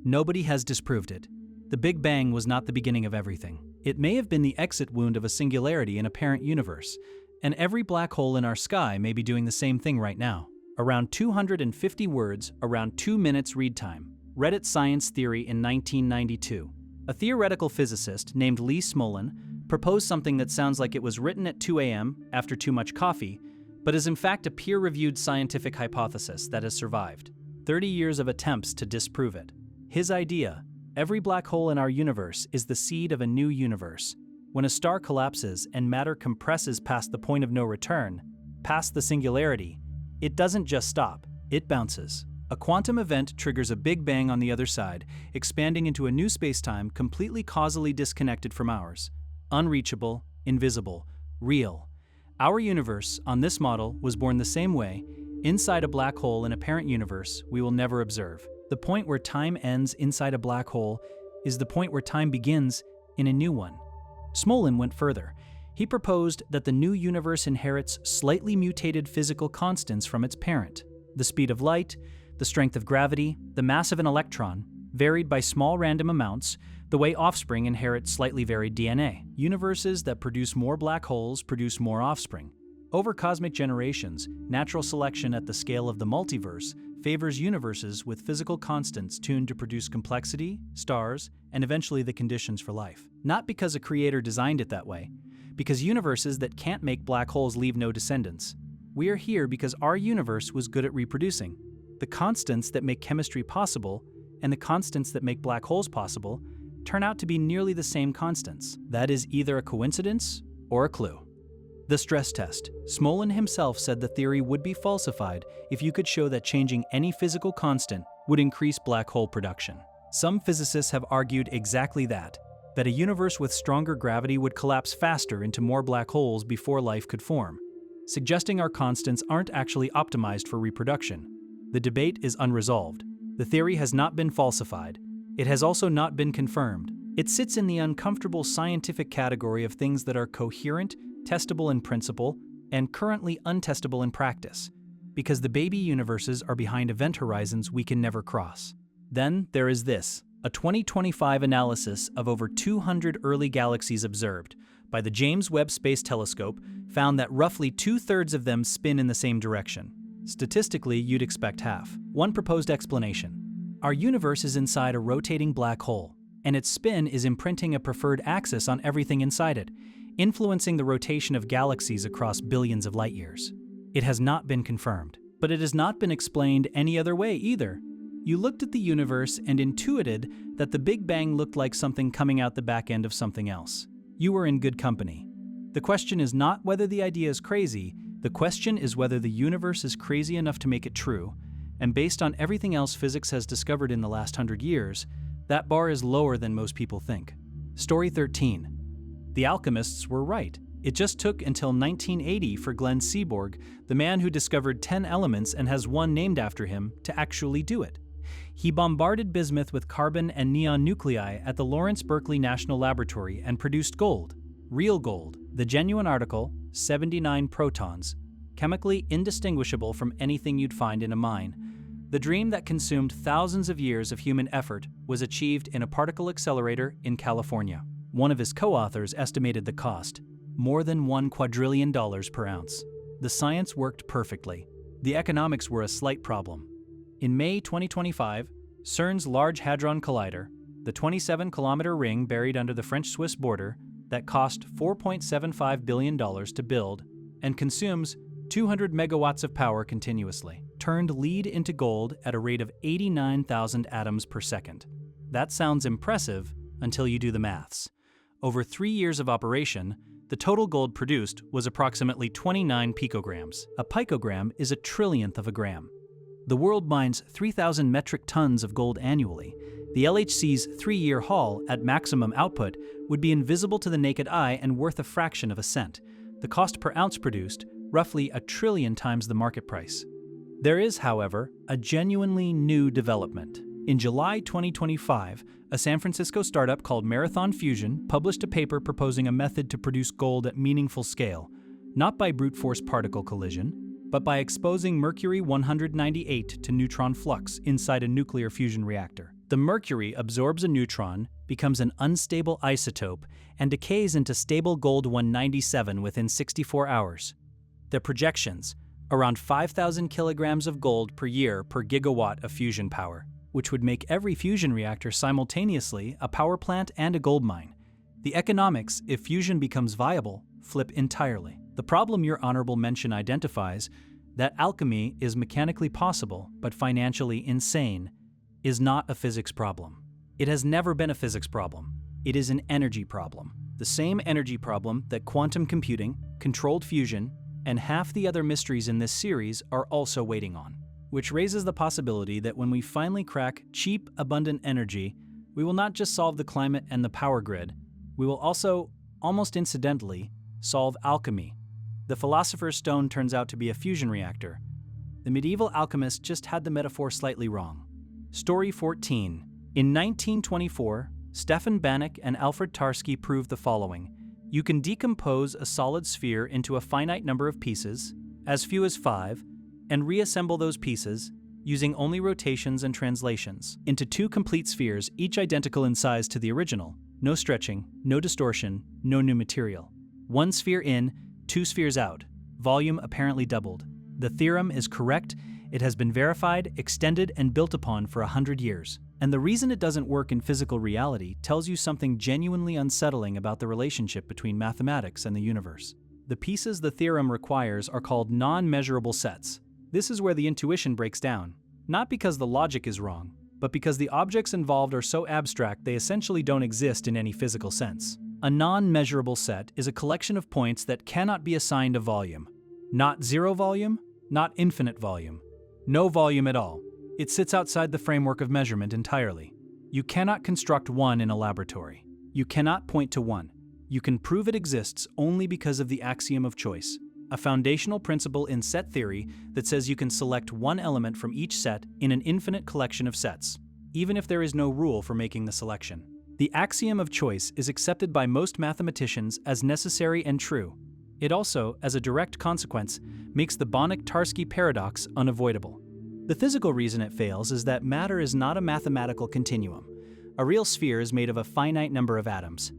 Nobody has disproved it. The Big Bang was not the beginning of everything. It may have been the exit wound of a singularity in a parent universe, and every black hole in our sky may be doing the same thing right now. Around 250 words, around 2 minutes read time. Reddit Science Theory in 1992. A theoretical physicist named Lee Smolin proposed something that sounds like it was written at 2 a.m. after too much coffee, but is in fact a peer-reviewed scientific hypothesis that has survived 30 years of attempts to disprove it. His idea, every black hole in our universe is the seed of a new universe. When a star collapses and matter compresses past the point of no return, past the singularity, it doesn't just stop, it bounces. A quantum event triggers a Big Bang on the other side, expanding into a new spacetime completely causally disconnected from ours. Unreachable, invisible, real. Our universe, on this model, was born the same way, inside a black hole in a parent universe we will never observe. The point where time ends inside a black hole is the point where time begins in a new one. Smolin went further. He proposed that the new universe inherits slightly mutated physical constants from its parent. The speed of light, the strength of gravity, the mass of an electron, varied by small random amounts, the way offspring inherit slightly varied DNA. Universes that produce more black holes produce more offspring. Over cosmic generations, natural selection at the scale of the multiverse favors universes with physical constants tuned to produce complexity, stars, and eventually the conditions for life. Not because a creator designed it that way, because universes that can't make black holes leave no descendants. We are here because our universe was good at reproducing. The constants that make chemistry possible and the constants that make black holes possible turn out to be nearly the same constants. That is either a coincidence or a clue. The stress test. Smolin himself said the theory would be falsified if you could show that changing any physical constant would increase black hole production. Some physicists have argued exactly that a universe with stronger gravity would collapse faster into more black holes before life could form, suggesting our constants aren't actually optimized for reproduction. The debate is unresolved. The theory has not been falsified. It has also not been confirmed. It sits in the uncomfortable scientific category of things that are coherent, testable in principle, and currently untestable in practice, because the baby universes are behind event horizons we can never cross. Then there is this, a 2025 analysis of over 200 early galaxies observed by the James Webb Space Telescope found that roughly 2/3 of them spin in the same direction. Statistically, you'd expect half. One proposed explanation. Our universe is inside a rotating black hole, and its spin is imprinting a preferred axis on everything inside it. influencing the rotation of galaxies across billions of light years. It has not been confirmed, but it has not been explained any other way either. You looked at the universe and intuited that the Big Bang looked like something coming out the back end of something else. You were in good company. The question is not whether the idea is crazy, the question is whether the universe is crazy enough to make it true, and based on everything else physics has discovered in the last 100 years, that bar is lower than most people think. Story 13. The alchemists were right. It just took until 1980 for Glenn Seaborg, the man who discovered 10 elements and has one named after him, to actually do it. He bombarded bismuth with carbon and neon nuclei at the Lawrence Berkeley National Laboratory and produced gold. Real gold, the genuine article, 79 protons, chemically indistinguishable from anything you'd find in a mine. The dream that consumed thousands of years of human effort was achieved in a particle accelerator in California. One of his co-authors estimated the cost, more than $1 quadrillion per ounce. The science worked perfectly. The economics were a slight problem. In May 2025, CERN's Large Hadron Collider, the 27-kilometer ring buried under the French-Swiss border that cost $4.75 billion to build and consumes 200 megawatts of power continuously, turned lead into gold at a rate of 89,000 atoms per second. That sounds impressive until you do the maths. Over 3 years of operation, the total gold produced was approximately 29 picograms. A picogram is a trillionth of a gram. The world mines 3,000 metric tons of gold annually. The LHC's 3-year haul at maximum output would be invisible to the naked eye and worth a fraction of a cent. The cost per ounce produced, roughly 1 trillion times the market price. There is, however, a genuinely new development. In July 2025, a San Francisco startup called Marathon Fusion published a paper proposing a method to produce gold at meaningful scale, not by brute force particle collision, but by exposing mercury-198 to neutron flux inside a nuclear fusion reactor. The mercury absorbs a neutron, becomes an unstable isotope, and decays into stable gold-197 within 64 hours. The projections, around 5,000 kilograms of gold per year per gigawatt of fusion power, which would make every fusion reactor simultaneously a power plant and a gold mine. The economics, if fusion becomes viable, flip entirely. The problem your honorable mention identifies, that alchemy is mechanically possible but financially insane, is not a physics problem. It has never been a physics problem. It is an energy problem. The same energy problem that quantum computing, controlled fusion, and half the other mysteries in this series are also waiting on. Which raises the possibility that when we finally crack cheap, abundant energy, we will not just solve the climate and the power grid, we will also, almost incidentally, solve alchemy. The philosopher's stone turns out to be a fusion reactor. The medieval alchemists just had the metaphor slightly wrong. Story 14. In 1924, Stefan Banach and Alfred Tarski proved the following. You can decompose a solid sphere into a finite number of pieces, as few as 5, and reassemble those pieces, using only rotations and translations, into 2 complete spheres, each identical in size to the original. No stretching, no distortion, no new material. 1 sphere in, 2 spheres out. Volume apparently doubled. The theorem is correct. It has been verified, extended, and built upon for 100 years. And the reason it doesn't work in physical reality tells you something genuinely unsettling about the relationship between mathematics and the universe. The pieces the theorem requires are called non-measurable sets. This is where the intuition breaks down. Not because the logic is wrong, but because the objects involved are so abstract they essentially don't exist in any physical sense. A non-measurable set is a collection of points that cannot be assigned a volume. Not zero volume, not infinite volume. No volume at all. It sits outside the framework of measurement entirely. You cannot construct one in a laboratory. You cannot point to one. You can prove it exists only because of the axiom of choice, a foundational principle in set theory that says you can select one element from each set in an infinite collection of sets, even if there is no rule for making the selection. The axiom of choice is accepted by most mathematicians as necessary and true. It also, as a direct consequence, makes the Banach-Tarski paradox unavoidable. The physical reason it fails is that matter is not a mathematical continuum. A real sphere is made of a finite number of atoms.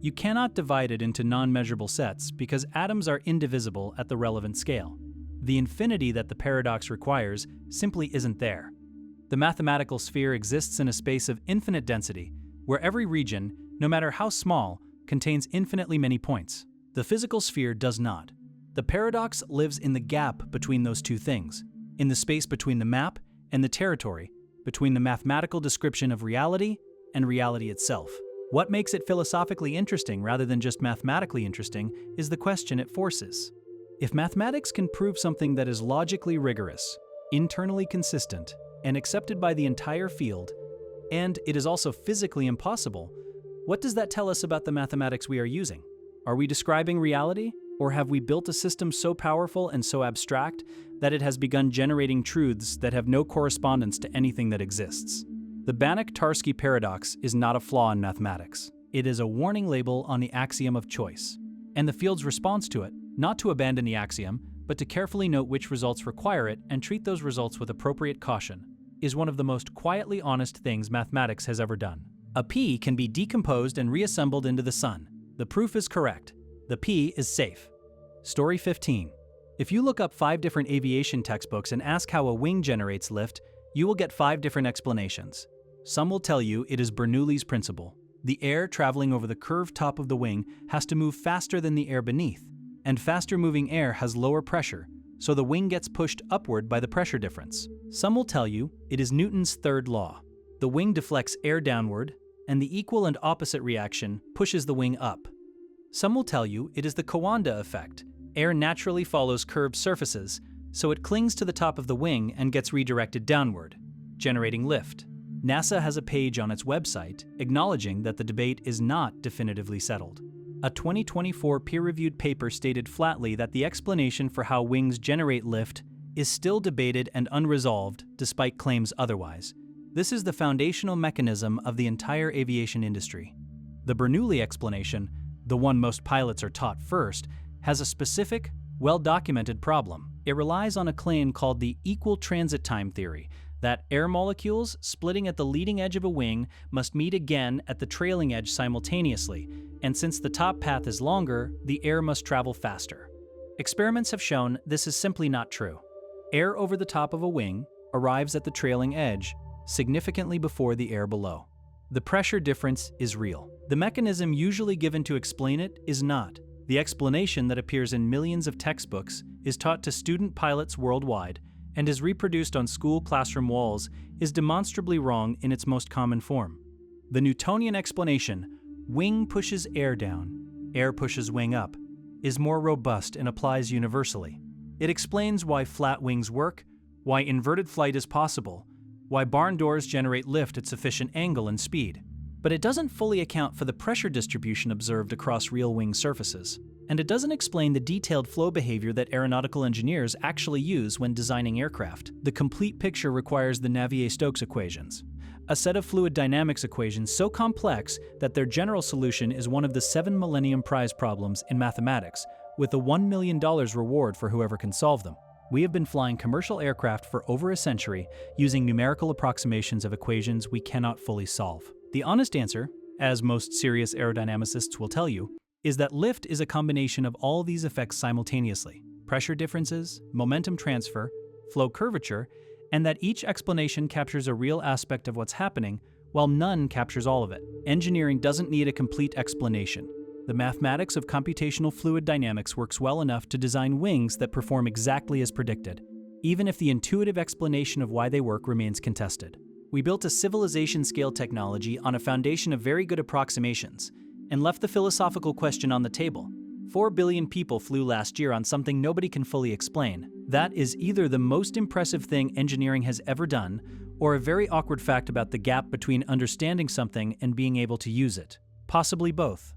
You cannot divide it into non-measurable sets because atoms are indivisible at the relevant scale. The infinity that the paradox requires simply isn't there. The mathematical sphere exists in a space of infinite density, where every region, no matter how small, contains infinitely many points. The physical sphere does not. The paradox lives in the gap between those two things, in the space between the map and the territory, between the mathematical description of reality and reality itself. What makes it philosophically interesting rather than just mathematically interesting is the question it forces. If mathematics can prove something that is logically rigorous, internally consistent, and accepted by the entire field, and it is also physically impossible, what does that tell us about the mathematics we are using? Are we describing reality, or have we built a system so powerful and so abstract that it has begun generating truths that have no correspondence to anything that exists? The Banach-Tarski paradox is not a flaw in mathematics. It is a warning label on the axiom of choice, and the field's response to it, not to abandon the axiom, but to carefully note which results require it and treat those results with appropriate caution, is one of the most quietly honest things mathematics has ever done. A P can be decomposed and reassembled into the sun. The proof is correct. The P is safe. Story 15. If you look up 5 different aviation textbooks and ask how a wing generates lift, you will get 5 different explanations. Some will tell you it is Bernoulli's principle. The air traveling over the curved top of the wing has to move faster than the air beneath, and faster moving air has lower pressure, so the wing gets pushed upward by the pressure difference. Some will tell you it is Newton's third law. The wing deflects air downward, and the equal and opposite reaction pushes the wing up. Some will tell you it is the Coanda effect. Air naturally follows curved surfaces, so it clings to the top of the wing and gets redirected downward, generating lift. NASA has a page on its website acknowledging that the debate is not definitively settled. A 2024 peer-reviewed paper stated flatly that the explanation for how wings generate lift is still debated and unresolved despite claims otherwise. This is the foundational mechanism of the entire aviation industry. The Bernoulli explanation, the one most pilots are taught first, has a specific, well-documented problem. It relies on a claim called the equal transit time theory, that air molecules splitting at the leading edge of a wing must meet again at the trailing edge simultaneously, and since the top path is longer, the air must travel faster. Experiments have shown this is simply not true. Air over the top of a wing arrives at the trailing edge significantly before the air below. The pressure difference is real. The mechanism usually given to explain it is not. The explanation that appears in millions of textbooks, is taught to student pilots worldwide, and is reproduced on school classroom walls, is demonstrably wrong in its most common form. The Newtonian explanation, wing pushes air down, air pushes wing up, is more robust and applies universally. It explains why flat wings work, why inverted flight is possible, why barn doors generate lift at sufficient angle and speed. But it doesn't fully account for the pressure distribution observed across real wing surfaces. And it doesn't explain the detailed flow behavior that aeronautical engineers actually use when designing aircraft. The complete picture requires the Navier-Stokes equations, a set of fluid dynamics equations so complex that their general solution is one of the 7 Millennium Prize problems in mathematics, with a $1 million reward for whoever can solve them. We have been flying commercial aircraft for over a century using numerical approximations of equations we cannot fully solve. The honest answer, as most serious aerodynamicists will tell you, is that lift is a combination of all these effects simultaneously: pressure differences, momentum transfer, flow curvature, and that each explanation captures a real aspect of what's happening, while none captures all of it. Engineering doesn't need a complete explanation. The mathematics of computational fluid dynamics works well enough to design wings that perform exactly as predicted, even if the intuitive explanation of why they work remains contested. We built a civilization-scale technology on a foundation of very good approximations, and left the philosophical question on the table. 4 billion people flew last year on something nobody can fully explain. That is either the most impressive thing engineering has ever done, or a very awkward fact about the gap between understanding something and being able to use it. Possibly both.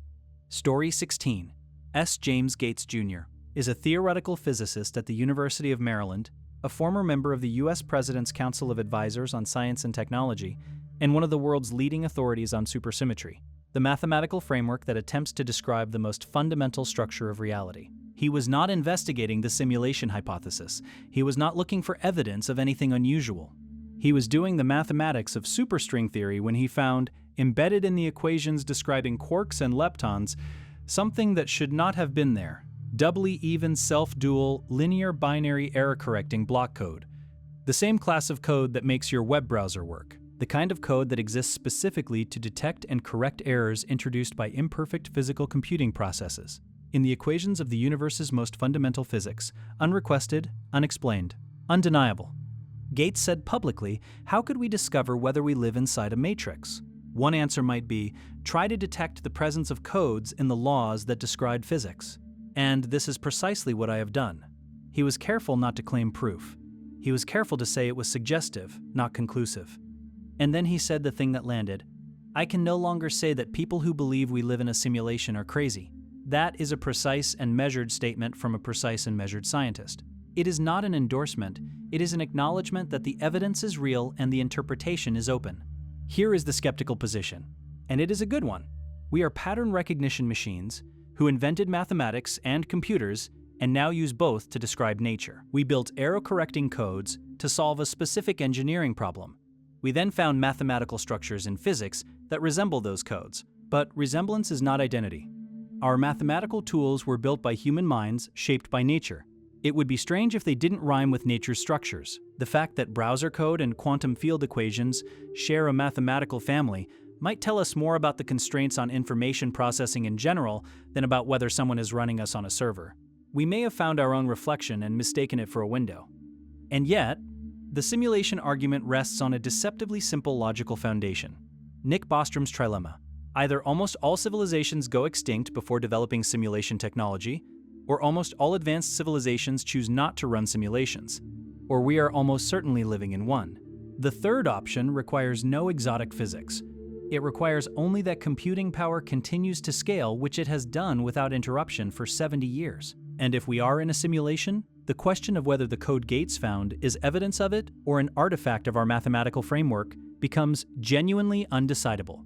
Story 16. S. James Gates Jr. is a theoretical physicist at the University of Maryland, a former member of the U.S. President's Council of Advisors on Science and Technology, and one of the world's leading authorities on supersymmetry, the mathematical framework that attempts to describe the most fundamental structure of reality. He was not investigating the simulation hypothesis. He was not looking for evidence of anything unusual. He was doing the mathematics of superstring theory when he found, embedded in the equations describing quarks and leptons, something that should not have been there: doubly even self-dual linear binary error-correcting block code, the same class of code that makes your web browser work. The kind of code that exists specifically to detect and correct errors introduced by imperfect physical computing processes. in the equations of the universe's most fundamental physics, unrequested, unexplained, undeniable. Gates said publicly, how could we discover whether we live inside a matrix? One answer might be, try to detect the presence of codes in the laws that describe physics. And this is precisely what I have done. He was careful not to claim proof. He was careful to say it was suggestive, not conclusive. And then he said the thing that landed. I can no longer say that people who believe we live in a simulation are crazy. That is a precise and measured statement from a precise and measured scientist. It is not an endorsement, it is an acknowledgement that the evidence is real and the interpretation is open. Here is the skeptical position, and it is a good one. We are pattern recognition machines who invented mathematics and computers and now use both to describe nature. We built error-correcting codes to solve a specific engineering problem. We then found mathematical structures in physics that resemble those codes, but resemblance is not identity. Our mathematical tools were built by human minds shaped by nature. It would be strange if they didn't rhyme with nature's structures. The fact that browser code and quantum field equations share a mathematical family might tell us more about the constraints on information processing in general than about whether someone is running us on a server. We may have found our own reflection and mistaken it for a window. And yet, the simulation argument rests on a deceptively simple logical foundation. Nick Bostrom's trilemma. Either almost all civilizations go extinct before developing simulation technology, or almost all advanced civilizations choose not to run simulations, or we are almost certainly living in one. The third option requires no exotic physics. It requires only that computing power continues to scale, which it has done without interruption for 70 years. And if we are in a simulation, the question of whether the code Gates found is evidence of it or an artifact of our mathematical framework becomes genuinely undecidable.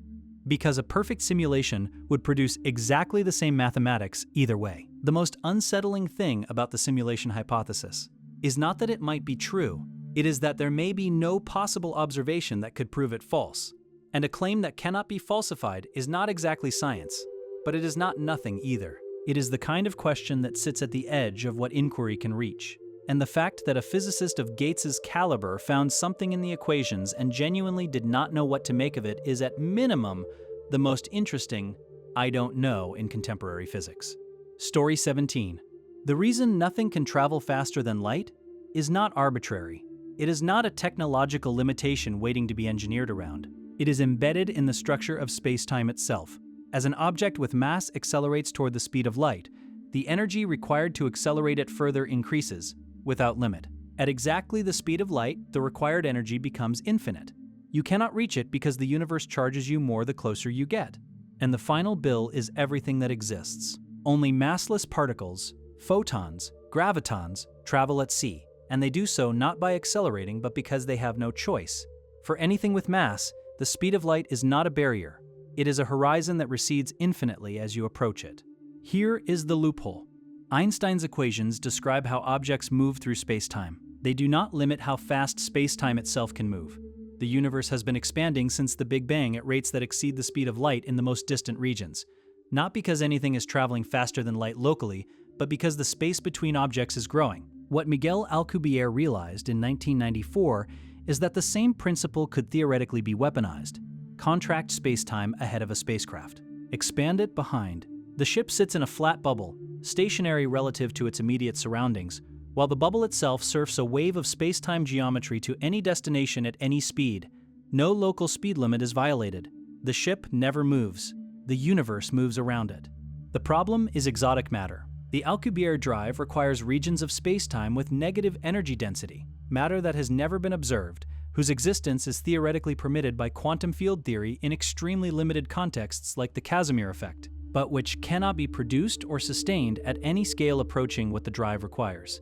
Because a perfect simulation would produce exactly the same mathematics either way. The most unsettling thing about the simulation hypothesis is not that it might be true, it is that there may be no possible observation that could prove it false. And a claim that cannot be falsified is not exactly science, but it is not nothing either. It is the kind of question that sits at the edge of what inquiry can reach. And the fact that a physicist of Gates's caliber found something in the equations and genuinely did not know what to make of it is at minimum the most interesting I don't know in contemporary physics. Story 17. The reason nothing can travel faster than light is not arbitrary. It is not a technological limitation waiting to be engineered around. It is embedded in the structure of space-time itself. As an object with mass accelerates toward the speed of light, the energy required to accelerate it further increases, without limit. At exactly the speed of light, the required energy becomes infinite. You cannot reach it because the universe charges you more the closer you get. And the final bill is everything that exists. Only massless particles, photons, gravitons, travel at sea, and they do so not by accelerating but because they have no choice. For anything with mass, the speed of light is not a barrier. It is a horizon that recedes infinitely as you approach it. Here is the loophole. Einstein's equations describe how objects move through space-time. They do not limit how fast space-time itself can move. The universe has been expanding since the Big Bang at rates that exceed the speed of light in the most distant regions. Not because anything is traveling faster than light locally, but because the space between objects is growing. What Miguel Alcubierre realized in 1994 is that the same principle could theoretically be weaponized. Contract space-time ahead of a spacecraft. Expand it behind. The ship sits in a flat bubble, stationary relative to its immediate surroundings, while the bubble itself surfs a wave of space-time geometry to any destination at any speed. No local speed limit is violated. The ship never moves. The universe moves around it. The problem is exotic matter. The Alcubierre drive requires regions of space-time with negative energy density, matter that has never been observed, whose existence is theoretically permitted by quantum field theory in extremely limited contexts like the Casimir effect, but which cannot be produced or sustained at any scale approaching what the drive requires.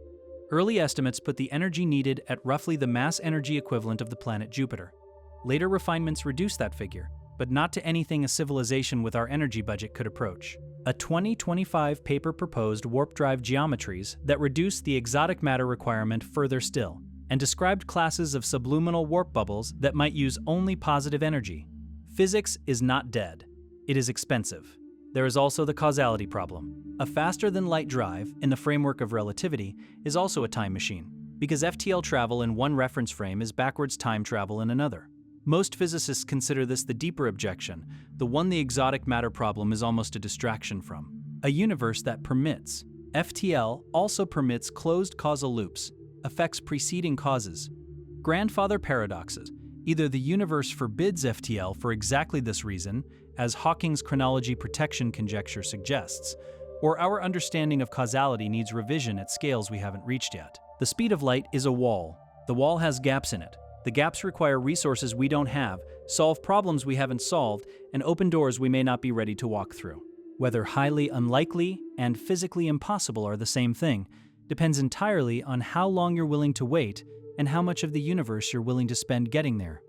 Early estimates put the energy needed at roughly the mass energy equivalent of the planet Jupiter. Later refinements reduced that figure, but not to anything a civilization with our energy budget could approach. A 2025 paper proposed warp drive geometries that reduced the exotic matter requirement further still, and described classes of subluminal warp bubbles that might use only positive energy. Physics is not dead. It is expensive. There is also the causality problem. A faster-than-light drive, in the framework of relativity, is also a time machine, because FTL travel in one reference frame is backwards time travel in another. Most physicists consider this the deeper objection, the one the exotic matter problem is almost a distraction from. A universe that permits. FTL also permits closed causal loops, affects preceding causes. Grandfather paradoxes. Either the universe forbids FTL for exactly this reason, as Hawking's chronology protection conjecture suggests, or our understanding of causality needs revision at scales we haven't reached yet. The speed of light is a wall. The wall has gaps in it. The gaps require resources we don't have, solve problems we haven't solved, and open doors we may not be ready to walk through. Whether highly unlikely and physically impossible are the same thing depends entirely on how long you're willing to wait and how much of the universe you're willing to spend getting there.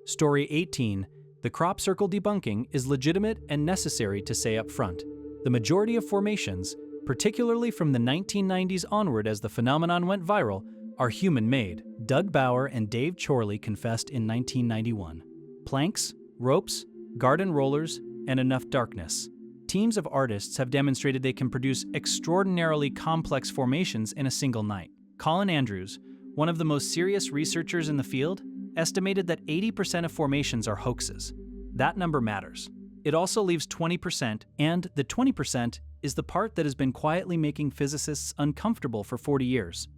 Story 18. The crop circle debunking is legitimate and necessary to say up front. The majority of formations, particularly from the 1990s onward as the phenomenon went viral, are human-made. Doug Bauer and Dave Chorley confessed in 1991. Planks, ropes, garden rollers, and enough darkness. Teams of artists have demonstrated they can produce extraordinarily complex formations in a single night. Colin Andrews, one of the most serious researchers in the field, estimated that 80% of formations are hoaxes. That number matters. It also leaves 20%, and the 20% is the part that has been quietly making physicists uncomfortable for 40 years.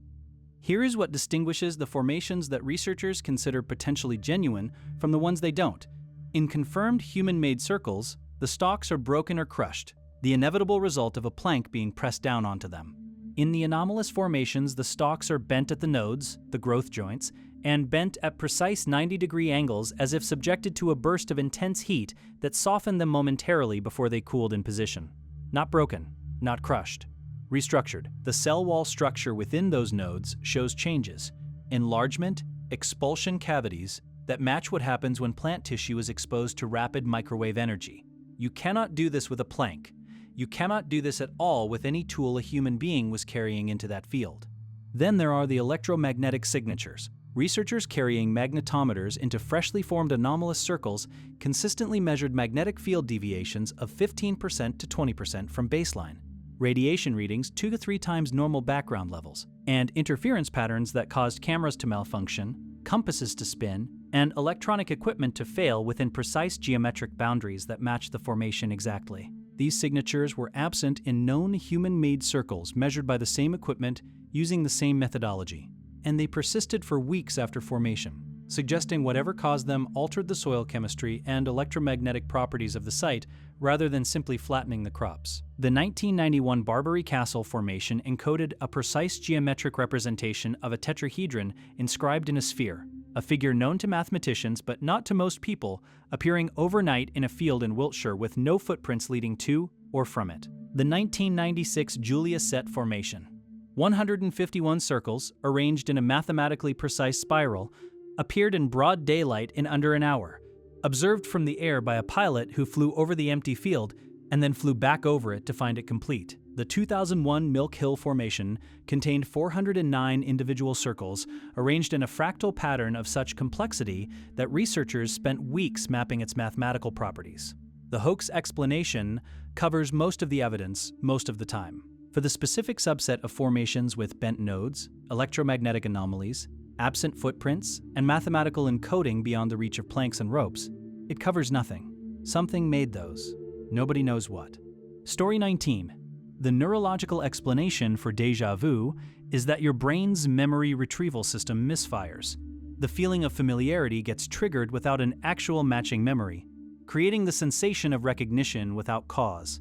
Here is what distinguishes the formations that researchers consider potentially genuine from the ones they don't. In confirmed human-made circles, the stalks are broken or crushed, the inevitable result of a plank being pressed down onto them. In the anomalous formations, the stalks are bent at the nodes, the growth joints, and bent at precise 90-degree angles as if subjected to a burst of intense heat that softened them momentarily before they cooled in position. Not broken, not crushed. Restructured. The cell wall structure within those nodes shows changes, enlargement, expulsion cavities that match what happens when plant tissue is exposed to rapid microwave energy. You cannot do this with a plank. You cannot do this at all with any tool a human being was carrying into that field. Then there are the electromagnetic signatures. Researchers carrying magnetometers into freshly formed anomalous circles consistently measured magnetic field deviations of 15% to 20% from baseline, radiation readings 2 to 3 times normal background levels, and interference patterns that caused cameras to malfunction, compasses to spin, and electronic equipment to fail within precise geometric boundaries that match the formation exactly. These signatures were absent in known human-made circles measured by the same equipment using the same methodology, and they persisted for weeks after formation, suggesting whatever caused them altered the soil chemistry and electromagnetic properties of the site rather than simply flattening the crops. The 1991 Barbary Castle formation encoded a precise geometric representation of a tetrahedron inscribed in a sphere, a figure known to mathematicians but not to most people, appearing overnight in a field in Wiltshire with no footprints leading to or from it. The 1996 Julia Set formation. 151 circles, arranged in a mathematically precise spiral, appeared in broad daylight in under an hour, observed from the air by a pilot who flew over the empty field and then flew back over it to find it complete. The 2001 Milk Hill Formation contained 409 individual circles arranged in a fractal pattern of such complexity that researchers spent weeks mapping its mathematical properties. The hoax explanation covers most of the evidence most of the time. For the specific subset of formations with bent nodes, electromagnetic anomalies, absent footprints, and mathematical encoding beyond the reach of planks and ropes, it covers nothing. Something made those. Nobody knows what. Story 19. The neurological explanation for déjà vu is that your brain's memory retrieval system misfires. The feeling of familiarity gets triggered without an actual matching memory, creating the sensation of recognition without cause.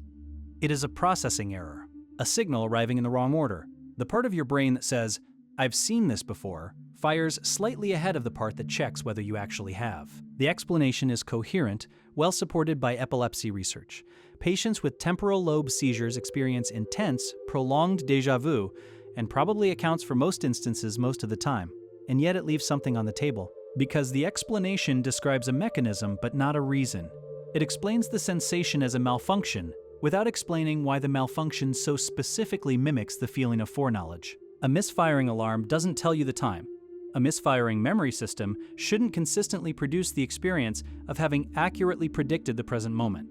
It is a processing error, a signal arriving in the wrong order. The part of your brain that says, "I've seen this before," fires slightly ahead of the part that checks whether you actually have. The explanation is coherent, well supported by epilepsy research. Patients with temporal lobe seizures experience intense, prolonged déjà vu, and probably accounts for most instances most of the time. And yet it leaves something on the table, because the explanation describes a mechanism but not a reason. It explains the sensation as a malfunction, without explaining why the malfunction so specifically mimics the feeling of foreknowledge. A misfiring alarm doesn't tell you the time. A misfiring memory system shouldn't consistently produce the experience of having accurately predicted the present moment.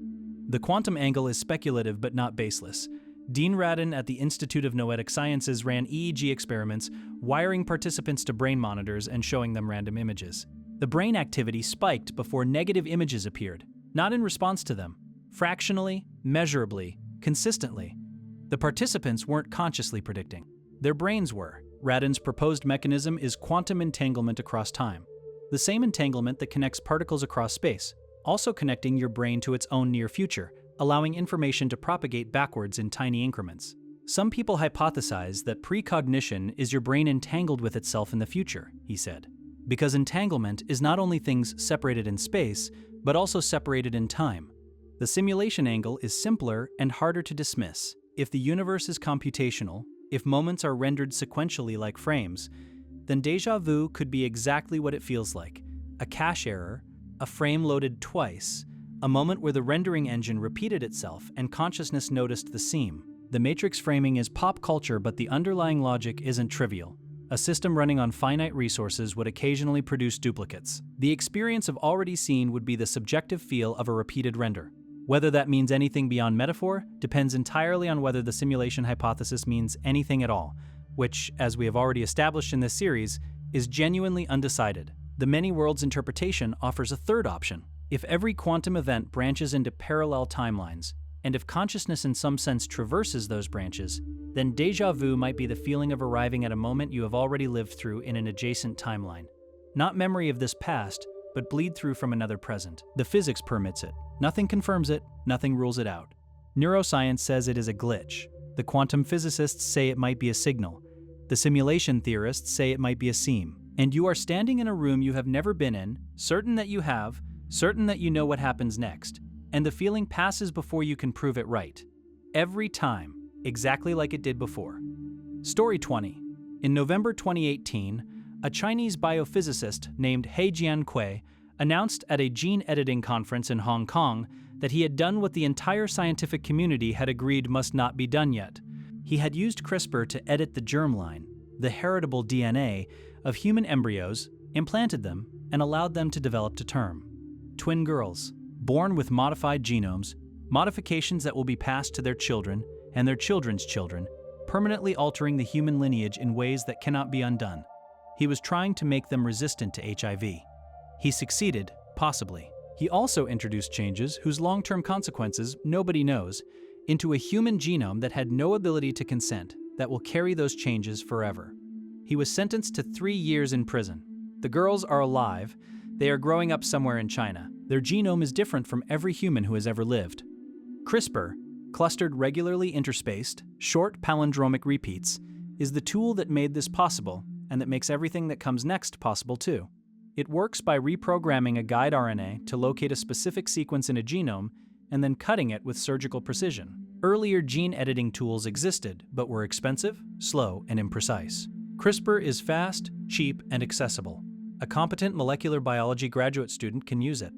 The quantum angle is speculative but not baseless. Dean Radin at the Institute of Noetic Sciences ran EEG experiments, wiring participants to brain monitors and showing them random images. The brain activity spiked before negative images appeared, not in response to them. Fractionally, measurably, consistently. The participants weren't consciously predicting. Their brains were. Radin's proposed mechanism is quantum entanglement across time. The same entanglement that connects particles across space, also connecting your brain to its own near future, allowing information to propagate backwards in tiny increments. Some people hypothesize that precognition is your brain entangled with itself in the future, he said. Because entanglement is not only things separated in space, but also separated in time. The simulation angle is simpler and harder to dismiss. If the universe is computational, if moments are rendered sequentially like frames, then déjà vu could be exactly what it feels like: a cache error, a frame loaded twice, a moment where the rendering engine repeated itself and consciousness noticed the seam. The Matrix framing is pop culture, but the underlying logic isn't trivial. A system running on finite resources would occasionally produce duplicates. The experience of already seen would be the subjective feel of a repeated render. Whether that means anything beyond metaphor depends entirely on whether the simulation hypothesis means anything at all, which, as we have already established in this series, is genuinely undecided. The many worlds interpretation offers a third option. If every quantum event branches into parallel timelines, and if consciousness in some sense traverses those branches, then déjà vu might be the feeling of arriving at a moment you have already lived through in an adjacent timeline. Not memory of this past, but bleed through from another present. The physics permits it. Nothing confirms it, nothing rules it out. Neuroscience says it is a glitch. The quantum physicists say it might be a signal. The simulation theorists say it might be a seam. And you are standing in a room you have never been in, certain that you have, certain that you know what happens next, and the feeling passes before you can prove it right. Every time, exactly like it did before. Story 20. In November 2018, a Chinese biophysicist named He Jiankui announced at a gene editing conference in Hong Kong that he had done what the entire scientific community had agreed must not be done yet. He had used CRISPR to edit the germline, the heritable DNA, of human embryos, implanted them, and allowed them to develop to term. Twin girls, born with modified genomes, modifications that will be passed to their children and their children's children, permanently altering the human lineage in ways that cannot be undone. He was trying to make them resistant to HIV. He succeeded, possibly. He also introduced changes whose long-term consequences nobody knows into a human genome that had no ability to consent, that will carry those changes forever. He was sentenced to 3 years in prison. The girls are alive. They are growing up somewhere in China. Their genome is different from every human who has ever lived. CRISPR, clustered regularly interspaced, short palindromic repeats, is the tool that made this possible and that makes everything that comes next possible too. It works by reprogramming a guide RNA to locate a specific sequence in a genome and then cutting it with surgical precision. Earlier gene editing tools existed, but were expensive, slow, and imprecise. CRISPR is fast, cheap, and accessible. A competent molecular biology graduate student can use it.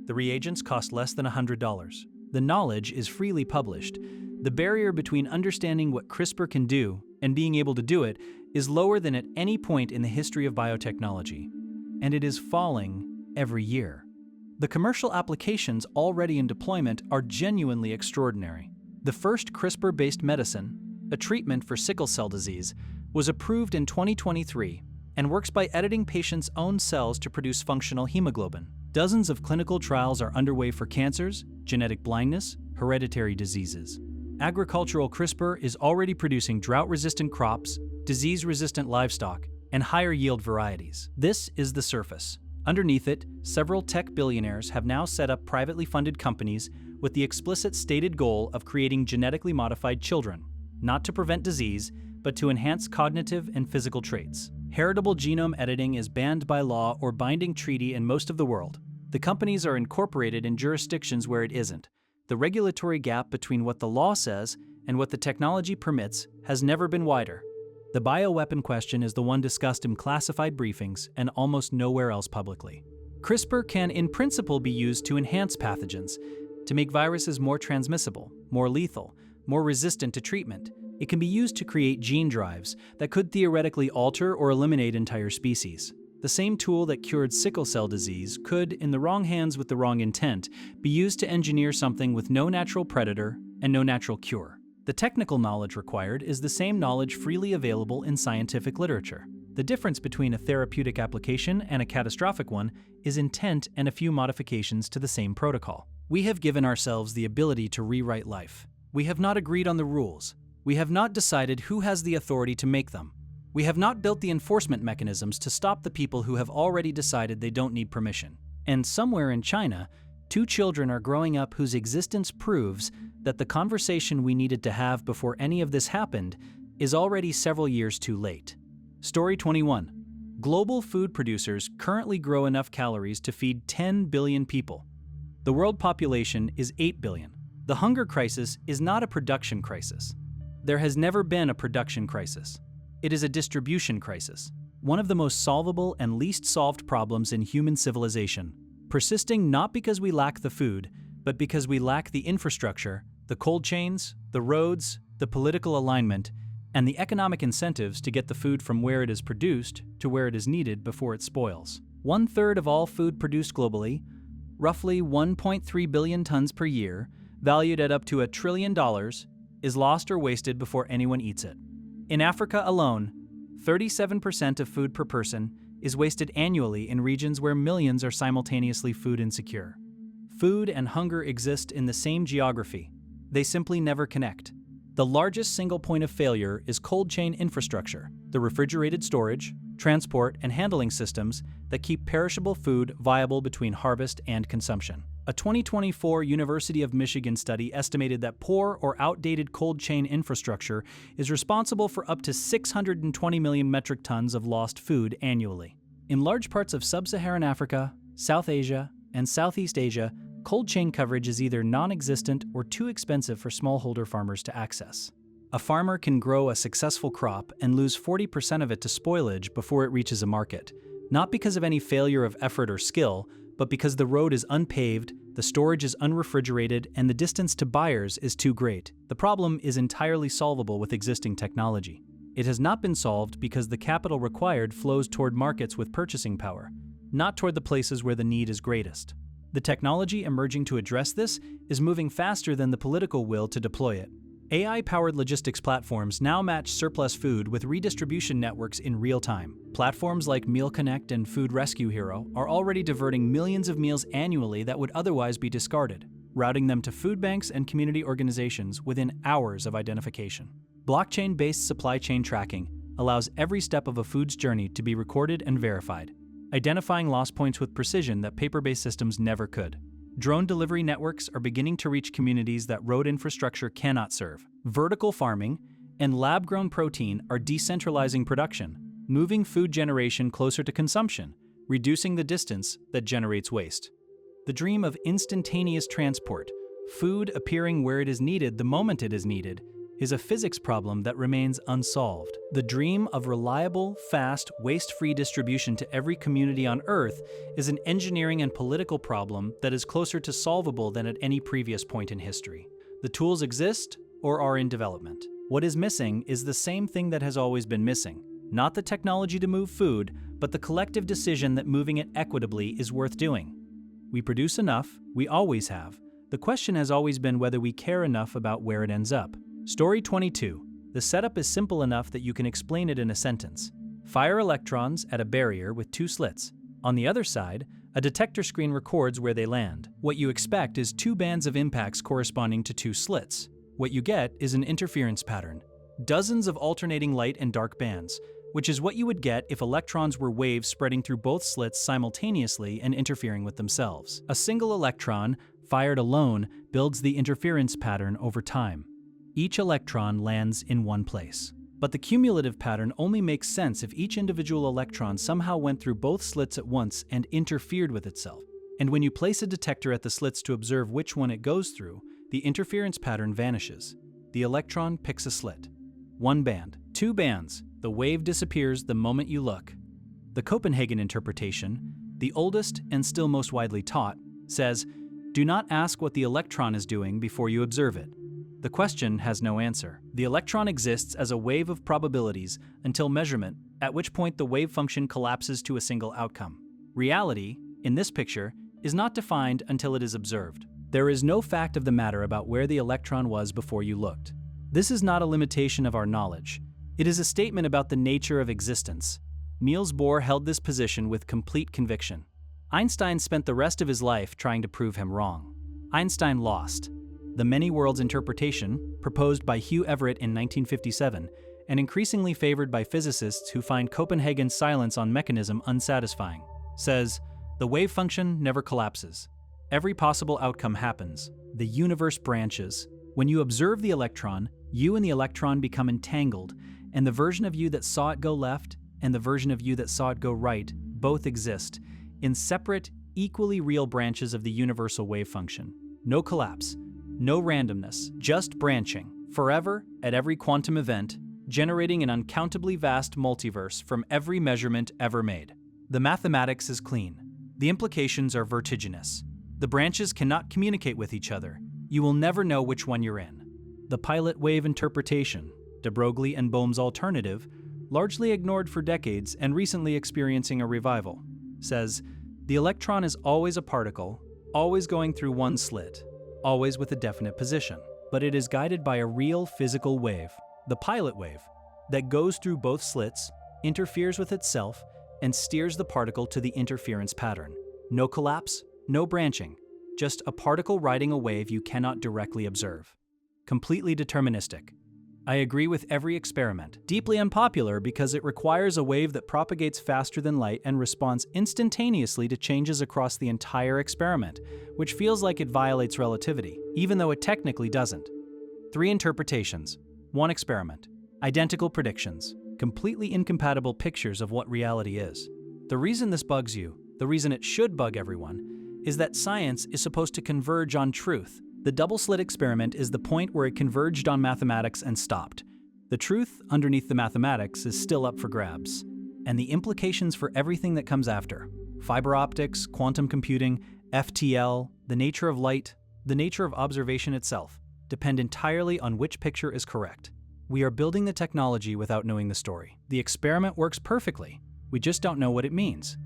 The reagents cost less than $100. The knowledge is freely published. The barrier between understanding what CRISPR can do and being able to do it is lower than at any point in the history of biotechnology. And it is falling every year. The commercial applications already in deployment are genuinely extraordinary. The first CRISPR-based medicine, a treatment for sickle cell disease, was approved in 2023 and works by editing patients' own cells to produce functional hemoglobin. Dozens of clinical trials are underway for cancers, genetic blindness, hereditary diseases. Agricultural CRISPR is already producing drought-resistant crops, disease-resistant livestock, and higher-yield varieties. This is the surface. Underneath it, several tech billionaires have now set up privately funded companies with the explicit stated goal of creating genetically modified children, not to prevent disease, but to enhance cognitive and physical traits. Heritable genome editing is banned by law or binding treaty in most of the world. The companies are incorporated in jurisdictions where it isn't. The regulatory gap between what the law says and what the technology permits has never been wider. The bioweapon question is the one discussed in classified briefings and almost nowhere else publicly. CRISPR can in principle be used to enhance pathogens, to make viruses more transmissible, more lethal, more resistant to treatment. It can be used to create gene drives that could theoretically alter or eliminate entire species. The same tool that cured sickle cell disease could, in the wrong hands with the wrong intent, be used to engineer something with no natural predator and no natural cure. The technical knowledge required is the same knowledge freely available in scientific literature. The difference between a therapeutic application and a catastrophic one is intent and a few modifications to the same protocol. We have given ourselves the ability to rewrite life. We have not agreed on the rules. We have not decided who has the authority to make them. We have not built the enforcement mechanisms to stop the people who have already decided they don't need permission. And somewhere in China, 2 children are growing up whose existence proves that the conversation we needed to have before any of this happened is already several years too late. Story 21. Global food producers currently grow enough calories to feed 10 billion people. The world population is 8 billion. The hunger crisis is not a production crisis. There has never been a production crisis. It is a distribution crisis, one of the most solvable and least solved problems in human civilization, persisting not because we lack the food, but because we lack the infrastructure, the cold chains, the roads, the political alignment, and the economic incentives to get the food from where it is produced to where it is needed before it spoils. 1/3 of all food produced globally, roughly 1.3 billion tons per year, valued at up to $1 trillion, is lost or wasted before anyone eats it. In Africa alone, 37% of food per person is wasted annually in regions where millions are simultaneously food insecure. Food and hunger exist in the same geography. They simply never connect. The largest single point of failure is cold chain infrastructure, the refrigerated storage, transport, and handling systems that keep perishable food viable between harvest and consumption. A 2024 University of Michigan study estimated that poor or outdated cold chain infrastructure is responsible for up to 620 million metric tons of lost food annually. In large parts of sub-Saharan Africa, South Asia, and Southeast Asia, cold chain coverage is either non-existent or too expensive for smallholder farmers to access. A farmer can grow a successful crop and lose 40% of it to spoilage before it reaches a market, not because of any failure of effort or skill, but because the road is unpaved, the storage is unrefrigerated, and the distance to buyers is too great. The problem is entirely solvable with existing technology. It has not been solved because the capital required flows toward markets with purchasing power, not toward the places where the need is greatest. The technology emerging to address this is moving faster than the political will to deploy it. AI-powered logistics platforms now match surplus food with redistribution networks in real time. Platforms like Meal Connect and Food Rescue Hero are already diverting millions of meals annually that would otherwise be discarded, routing them to food banks and community organizations within hours of identification. Blockchain-based supply chain tracking allows every step of a food's journey to be recorded and verified, identifying loss points with precision that paper-based systems never could. Drone delivery networks are beginning to reach communities that road infrastructure cannot serve. Vertical farming and lab-grown protein are decentralizing production, moving food generation closer to consumption, reducing the distance that generates waste. The dream of instantaneous transport, food appearing where it is needed the moment it is needed, is a physics problem that remains unsolved. The dream of reliable, fast, waste-free distribution to every community on Earth is an engineering and political problem that is closer to solvable than at any previous point in history. The tools exist or are in development. What is missing is the same thing that has always been missing. Not the technology to move food, but the collective decision that moving it equitably is worth doing. We produce enough, we always have. The question has always been whether we care enough about where it ends up. Story 22. The setup is simple enough that you can explain it in a sentence. Fire electrons at a barrier with 2 slits. On the other side, a detector screen records where they land. What you expect is 2 bands of impacts corresponding to 2 slits. What you get is an interference pattern. Dozens of alternating light and dark bands, which is what you would get if electrons were waves spreading through both slits simultaneously and interfering with themselves. A single electron, fired alone, builds the interference pattern over time. Each electron lands in one place. But the cumulative pattern only makes sense if each individual electron somehow went through both slits at once and interfered with itself. And when you place a detector at the slits to observe which one it goes through, the interference pattern vanishes. The electron picks a slit. 1 band. 2 bands. The wave disappears the moment you look. The Copenhagen interpretation, the oldest and still most widely taught, says, "Do not ask what the electron is doing before you observe it." The question has no answer. The electron exists as a wave of probabilities until measurement, at which point the wave function collapses to a single outcome. Reality, in this picture, is not defined until it is observed. There is no fact of the matter about where the electron was before you looked. This is not a limitation of our knowledge. It is a statement about the nature of existence. Niels Bohr held this position with complete conviction. Einstein spent the rest of his life trying to prove him wrong. Einstein lost. the many worlds interpretation, proposed by Hugh Everett in 1957, and increasingly favored by physicists who find Copenhagen's silence on mechanism unsatisfying, says, the wave function never collapses. Every possible outcome happens. The universe branches. When you observe the electron, you and the electron become entangled, and the version of you that saw it go left and the version of you that saw it go right both exist in separate, equally real branches of the universal wave function. No collapse, no randomness, just branching, forever at every quantum event, generating an uncountably vast multiverse from every measurement ever made. The mathematics is clean. The implications are vertiginous. The branches cannot communicate with each other. You will never know which one you're in. The pilot wave interpretation, de Broglie and Bohm's alternative, largely ignored for decades and recently experiencing a revival, says, the electron is always a particle, always going through one slit, always with a definite position, but it is guided by a real physical wave, the pilot wave, that goes through both slits, interferes with itself, and steers the particle to the interference pattern. No collapse, no branching, just a particle riding a wave you cannot directly observe. Completely deterministic. I agree with every experiment. Deeply unpopular because it requires a wave that propagates faster than light and responds instantaneously to changes across the entire experiment, which feels like it violates relativity, even though it technically doesn't. 3 interpretations, 1 experiment, identical predictions, completely incompatible pictures of what reality is. The reason this bugs you, the reason it should bug everyone, is that science is supposed to converge on truth. The double-slit experiment is the point where it converged on mathematics and stopped. The truth underneath the mathematics is still up for grabs, and the implications for everything that comes after, fiber optics, quantum computing, FTL, the nature of light, the nature of observation itself, depend entirely on which picture is correct. We are building the technology without knowing the story. The experiment works perfectly. We just don't know what it means.